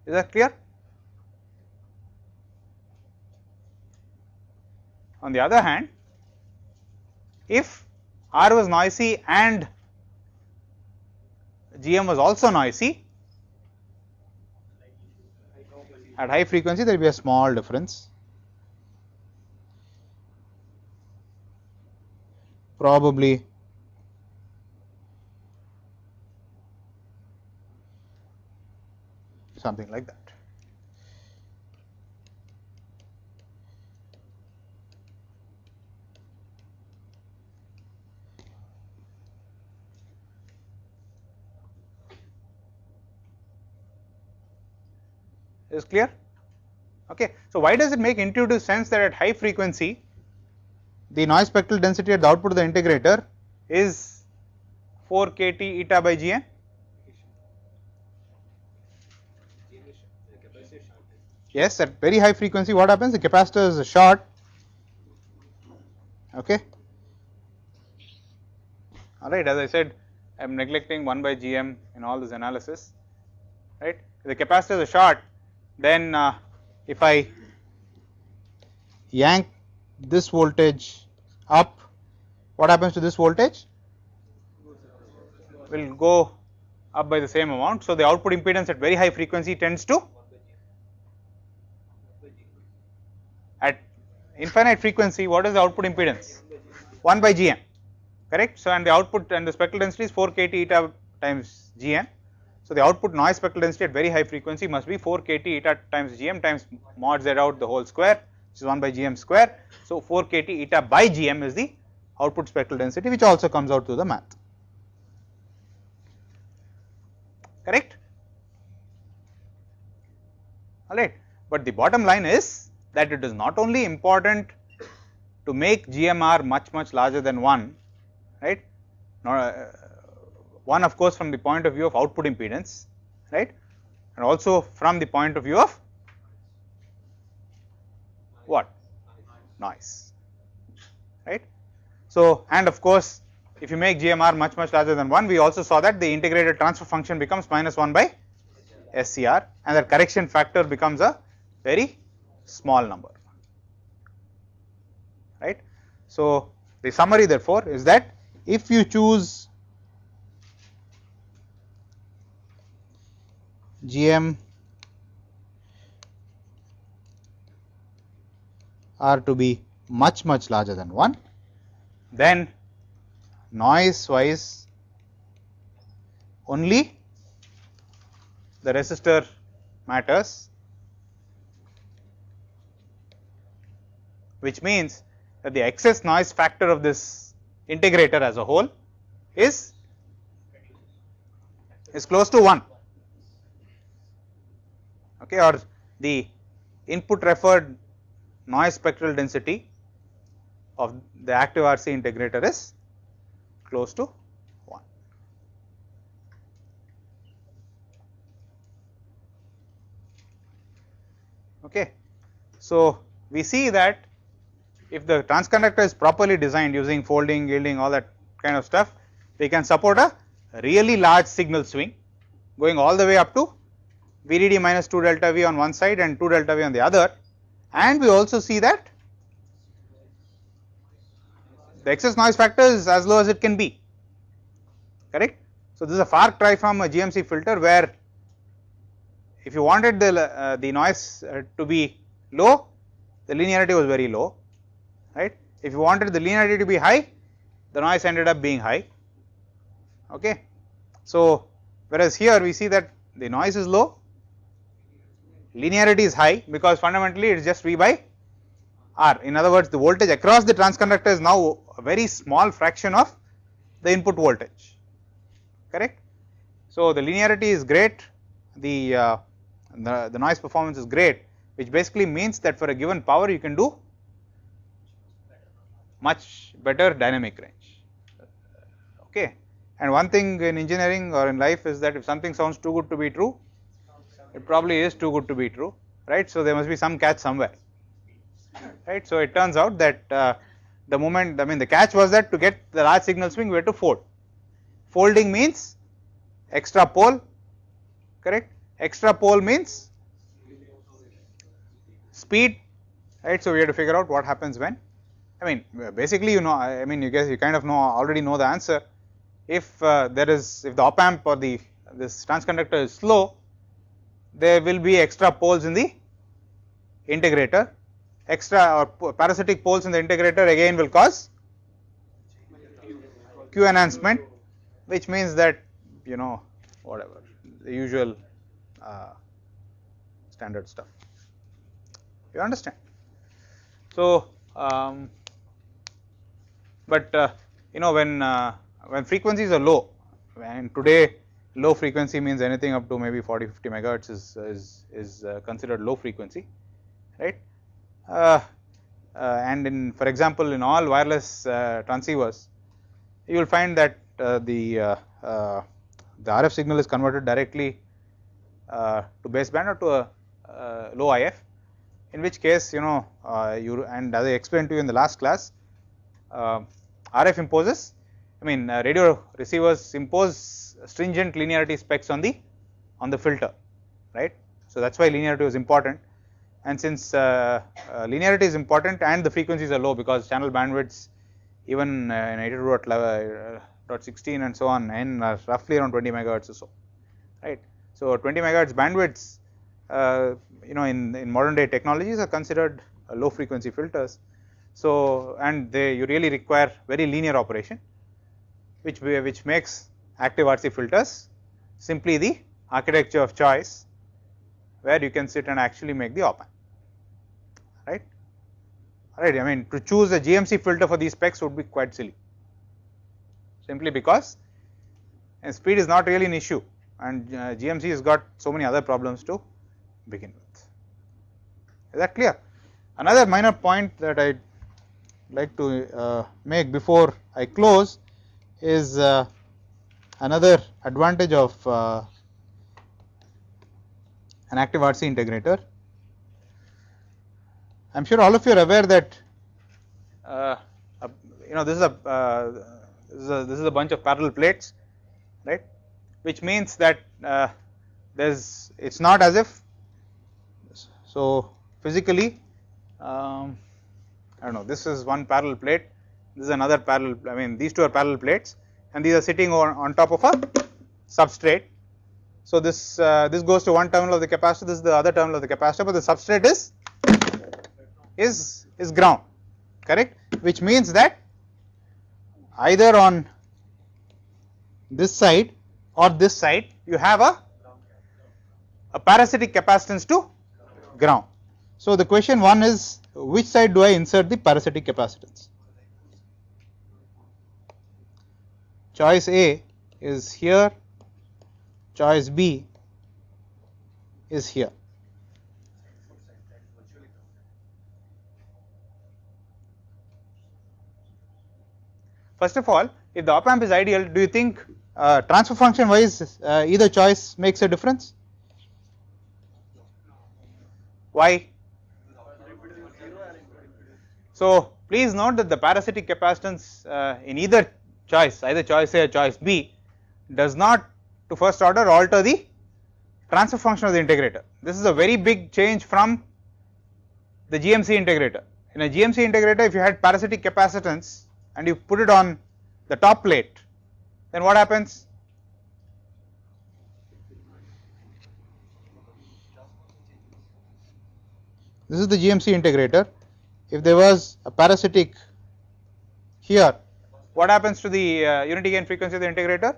Is that clear? On the other hand, if R was noisy and GM was also noisy, at high frequency there will be a small difference, probably something like that. Is clear? Okay. So why does it make intuitive sense that at high frequency the noise spectral density at the output of the integrator is 4 kT eta by Gn? Yes, at very high frequency what happens? The capacitor is short. Okay. All right, as I said, I am neglecting 1 by Gm in all this analysis, right. If the capacitor is short, then if I yank this voltage up, what happens to this voltage? Will go up by the same amount. So the output impedance at very high frequency tends to, at infinite frequency, what is the output impedance? 1 by Gm, correct. So and the output and the spectral density is 4 kT eta times Gn. So the output noise spectral density at very high frequency must be 4 kT eta times gm times mod z out the whole square, which is 1 by gm square. So 4 kT eta by gm is the output spectral density, which also comes out to the math. Correct? Alright, but the bottom line is that it is not only important to make GMR much larger than 1, right? One of course from the point of view of output impedance, right, and also from the point of view of what? Noise, right. So, and of course if you make GMR much larger than 1, we also saw that the integrated transfer function becomes minus 1 by SCR, and the correction factor becomes a very small number, right. So the summary therefore is that if you choose GM are to be much larger than 1, then noise wise only the resistor matters, which means that the excess noise factor of this integrator as a whole is close to 1, okay, or the input referred noise spectral density of the active RC integrator is close to 1. Okay. So we see that if the transconductor is properly designed using folding, yielding, all that kind of stuff, they can support a really large signal swing going all the way up to VDD minus 2 delta V on one side and 2 delta V on the other, and we also see that the excess noise factor is as low as it can be, correct. So this is a far cry from a GMC filter, where if you wanted the noise to be low, the linearity was very low, right. If you wanted the linearity to be high, the noise ended up being high, okay. So whereas here we see that the noise is low, linearity is high, because fundamentally it is just V by R. In other words, the voltage across the transconductor is now a very small fraction of the input voltage, correct. So the linearity is great, the noise performance is great, which basically means that for a given power you can do much better dynamic range, okay. And one thing in engineering or in life is that if something sounds too good to be true, it probably is too good to be true, right. So there must be some catch somewhere, right. So it turns out that the moment, I mean the catch was that to get the large signal swing we had to fold. Folding means extra pole, correct. Extra pole means speed, right. So we have to figure out what happens when, I mean basically you know, I mean you guys, you kind of know, already know the answer. If if the op-amp or this transconductor is slow, there will be extra poles in the integrator, extra or parasitic poles in the integrator again will cause Q enhancement, which means that, you know, whatever the usual standard stuff, you understand. So but you know, when frequencies are low, and today low frequency means anything up to maybe 40-50 megahertz is considered low frequency, right. And in, for example, in all wireless transceivers, you will find that the RF signal is converted directly to baseband or to a low IF, in which case, you know, and as I explained to you in the last class, RF imposes, I mean radio receivers impose stringent linearity specs on the filter, right. So that's why linearity is important, and since linearity is important and the frequencies are low, because channel bandwidths even in 82.16 and so on and roughly around 20 megahertz or so, right. So 20 megahertz bandwidths, you know, in modern day technologies are considered low frequency filters. So and you really require very linear operation, which makes active RC filters simply the architecture of choice where you can sit and actually make the op amp, right. Alright, I mean to choose a GMC filter for these specs would be quite silly, simply because and speed is not really an issue, and GMC has got so many other problems to begin with. Is that clear? Another minor point that I like to make before I close is another advantage of an active RC integrator. I am sure all of you are aware that you know this is a bunch of parallel plates, right, which means that it's not as if, so physically I don't know, this is one parallel plate, this is another parallel, I mean these two are parallel plates and these are sitting on top of a substrate. So this goes to one terminal of the capacitor, this is the other terminal of the capacitor, but the substrate is ground, correct, which means that either on this side or this side you have a parasitic capacitance to ground. So the question one is, which side do I insert the parasitic capacitance? Choice A is here, choice B is here. First of all, if the op amp is ideal, do you think transfer function wise either choice makes a difference? Why? So please note that the parasitic capacitance in either choice, either choice A or choice B, does not to first order alter the transfer function of the integrator. This is a very big change from the GMC integrator. In a GMC integrator, if you had parasitic capacitance and you put it on the top plate, then what happens? This is the GMC integrator. If there was a parasitic here, what happens to the unity gain frequency of the integrator?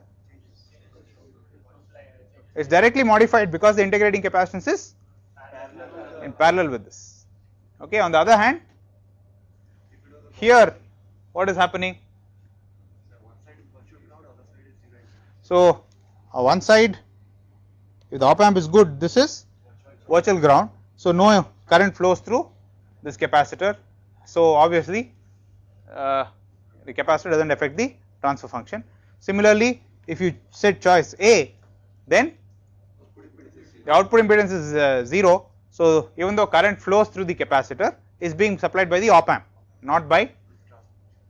It's directly modified because the integrating capacitance is in parallel with this. Okay. On the other hand, here what is happening? So one side, if the op amp is good, this is virtual ground, so no current flows through this capacitor. So obviously the capacitor doesn't affect the transfer function. Similarly, if you set choice A, then the output impedance is 0. So even though current flows through the capacitor, is being supplied by the op amp, not by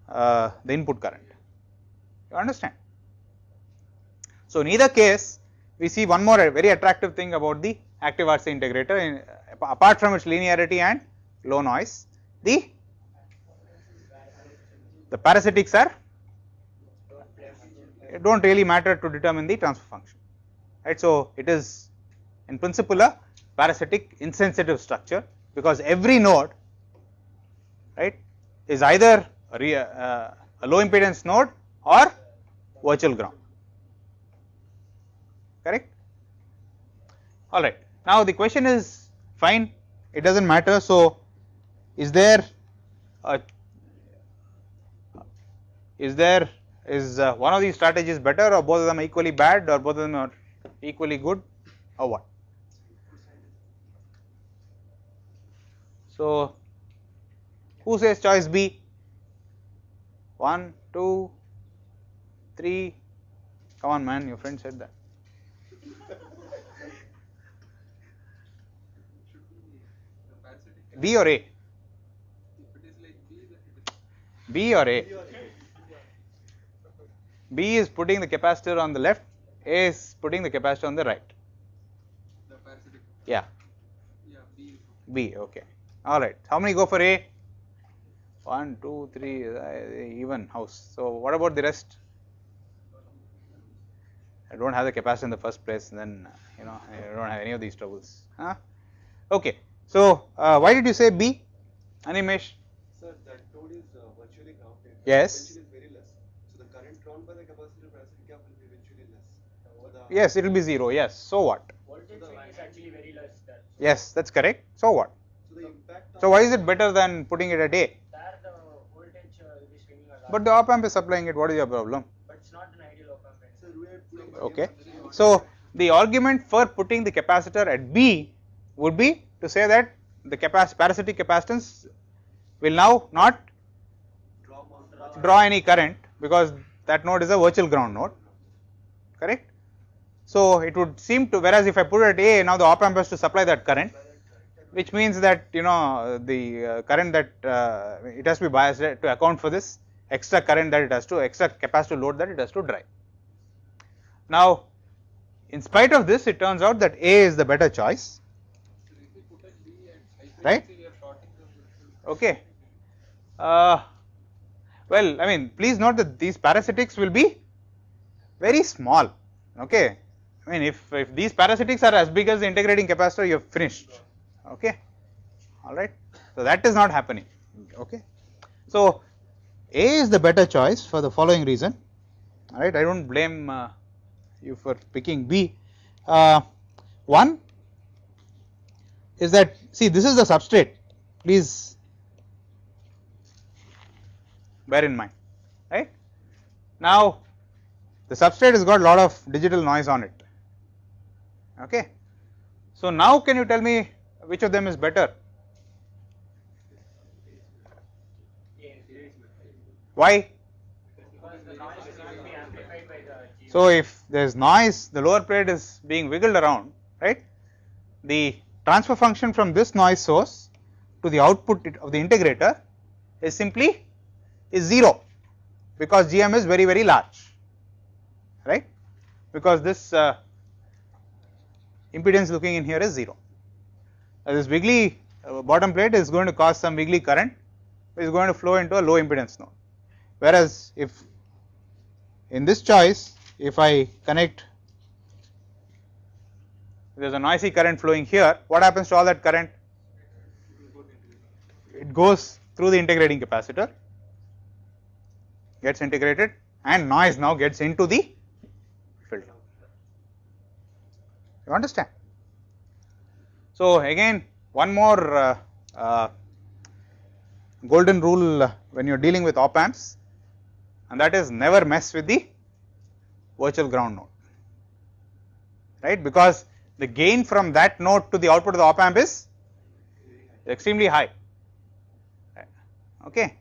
the input current. You understand? So in either case, we see one more very attractive thing about the active RC integrator, apart from its linearity and low noise, the parasitics don't really matter to determine the transfer function, right. So it is in principle a parasitic insensitive structure, because every node, right, is either a low impedance node or virtual ground, correct. All right. Now the question is, fine, it doesn't matter. So is one of these strategies better, or both of them are equally bad, or both of them are equally good, or what? So who says choice B? 1, 2, 3. Come on, man, your friend said that. B or A? If it is like B, then it is B or A? B is putting the capacitor on the left, A is putting the capacitor on the right. the parasitic. Yeah, Yeah, B is B, okay. All right. How many go for A? 1, 2, 3, even house. So what about the rest? I don't have the capacitor in the first place, and then I don't have any of these troubles. Huh? Okay. So why did you say B, Animesh? Sir, that node is virtually grounded. Yes. Potential is very less. So the current drawn by the capacitor parasitic cap will be eventually less. So the Yes, it will be 0. Yes. So what? Voltage swing is actually very less there. So Yes, that's correct. So what? So the impact So why is it better than putting it at A? there the voltage will be swinging a lot. But the op amp is supplying it. What is your problem? But it's not an ideal op amp. So we are putting Okay. So the argument for putting the capacitor at B would be to say that the parasitic capacitance will now not draw any current because that node is a virtual ground node, correct. So it would seem to, whereas if I put it at A, now the op amp has to supply that current, which means that the current that it has to be biased to account for this extra current that it has to, extra capacitive load that it has to drive. Now in spite of this, it turns out that A is the better choice, If we put in B and right? we are shorting the Okay. Well, I mean, please note that these parasitics will be very small. Okay. I mean, if these parasitics are as big as the integrating capacitor, you have finished. Okay. All right. So that is not happening. Okay. So A is the better choice for the following reason. All right. I don't blame you for picking B. One is that, see, this is the substrate. Please bear in mind, right. Now the substrate has got a lot of digital noise on it. Okay. So now can you tell me which of them is better? Why? Because the noise is not be amplified by the GM. So if there is noise, the lower plate is being wiggled around, right. The transfer function from this noise source to the output of the integrator is simply 0 because GM is very, very large, right, because this impedance looking in here is 0. This wiggly bottom plate is going to cause some wiggly current which is going to flow into a low impedance node, whereas if in this choice, if I connect, there is a noisy current flowing here, what happens to all that current? It goes through the integrating capacitor, gets integrated, and noise now gets into the filter. You understand? So again, one more golden rule when you are dealing with op amps, and that is never mess with the virtual ground node, right, because the gain from that node to the output of the op amp is extremely high. Okay.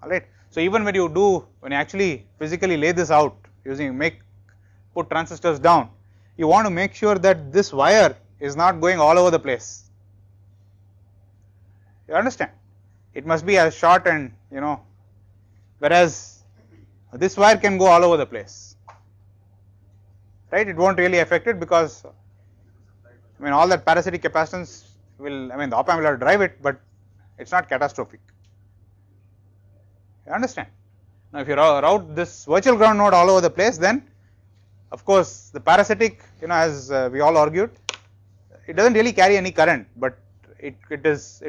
All right. So even when you actually physically lay this out using put transistors down, you want to make sure that this wire is not going all over the place. You understand? It must be as short and whereas this wire can go all over the place, right? It won't really affect it because all that parasitic capacitance will, the op amp will have to drive it, but it's not catastrophic. You understand? Now if you route this virtual ground node all over the place, then of course the parasitic, as we all argued, it doesn't really carry any current, but it's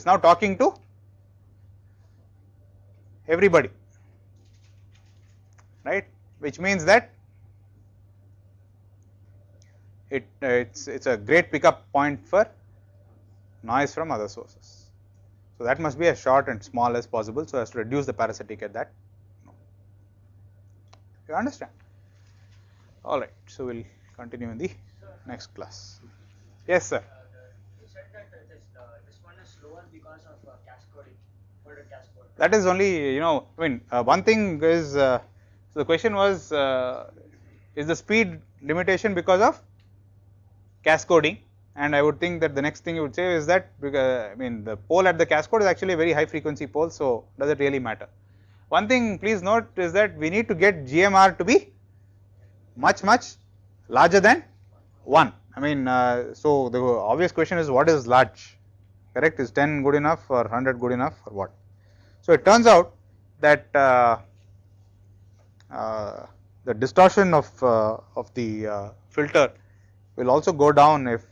now talking to everybody, right, which means that it's a great pickup point for noise from other sources. So that must be as short and small as possible so as to reduce the parasitic at that node. You understand? All right. So we'll continue in the next class. Yes, sir. You said that this one is slower because of cascading, folded cascade. That is only, one thing is, so the question was, is the speed limitation because of cascading? And I would think that the next thing you would say is that, because, the pole at the cascade is actually a very high frequency pole, so does it really matter? One thing please note is that we need to get GMR to be much larger than 1. So the obvious question is, what is large? Correct? Is 10 good enough or 100 good enough or what? So it turns out that the distortion of the filter will also go down if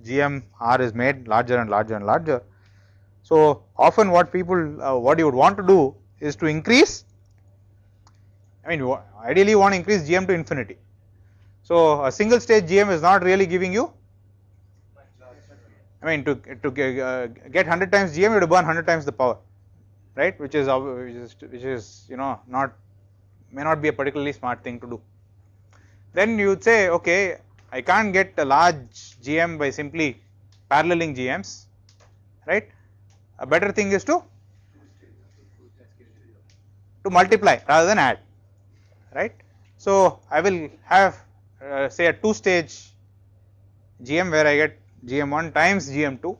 GMR is made larger and larger and larger. So often what you would want to do is to increase I mean ideally you want to increase GM to infinity. So a single stage GM is not really giving you, I mean to get 100 times GM you have to burn 100 times the power, right, which is you know may not be a particularly smart thing to do. Then you would say, okay, I can't get a large GM by simply paralleling GMs, right. A better thing is to multiply rather than add, right. So I will have say a 2-stage GM where I get GM1 times GM2,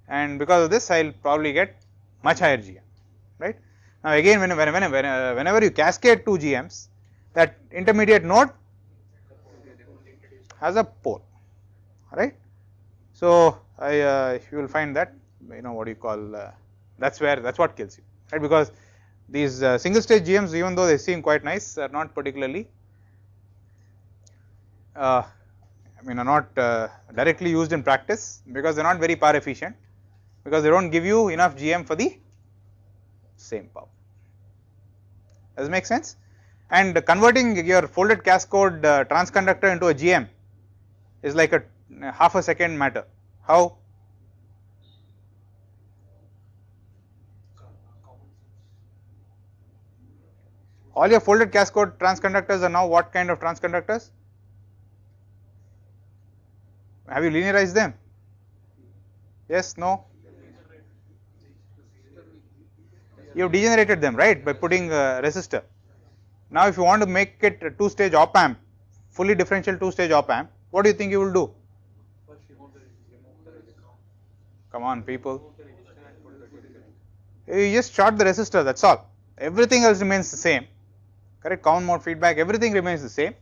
and because of this I will probably get much higher GM, right. Now again whenever you cascade 2 GMs, that intermediate node has a pole, right. So you will find that, you know, what you call that's what kills you, right, because these single stage GMs, even though they seem quite nice, are not particularly I mean are not directly used in practice because they are not very power efficient, because they do not give you enough GM for the same power. Does it make sense? And converting your folded cascode transconductor into a GM is like a half a second matter. How? All your folded cascode transconductors are now what kind of transconductors? Have you linearized them? Yes, no? You have degenerated them, right, by putting a resistor. Now if you want to make it a 2-stage op-amp, fully differential 2-stage op-amp, what do you think you will do? Come on people. You just short the resistor, that's all. Everything else remains the same, correct, common mode feedback, everything remains the same.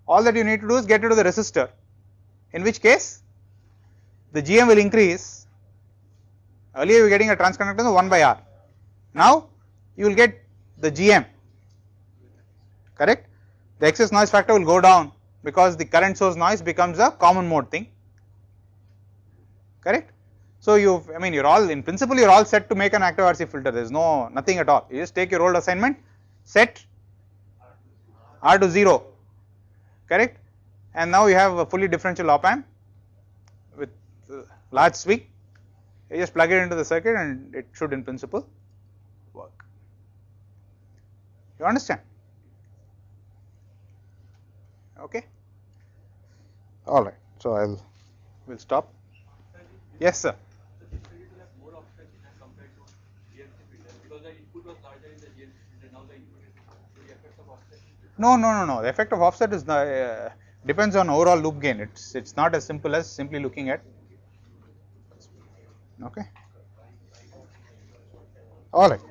All that you need to do is get rid of the resistor, in which case the GM will increase. Earlier you were getting a transconductance of 1 by R. Now you will get the GM, correct. The excess noise factor will go down because the current source noise becomes a common mode thing, correct. So I mean you're all, in principle you're all set to make an active RC filter, there is nothing at all. You just take your old assignment, set R to 0, correct, and now you have a fully differential op-amp with large swing. You just plug it into the circuit and it should in principle work. You understand? Okay. All right. So we'll stop. Yes, sir. More offset as compared to GMC filter because the input was larger in the GMC filter, now the input is small. So the effect of offset? No. The effect of offset is depends on overall loop gain. It's not as simple as simply looking at. Okay. All right.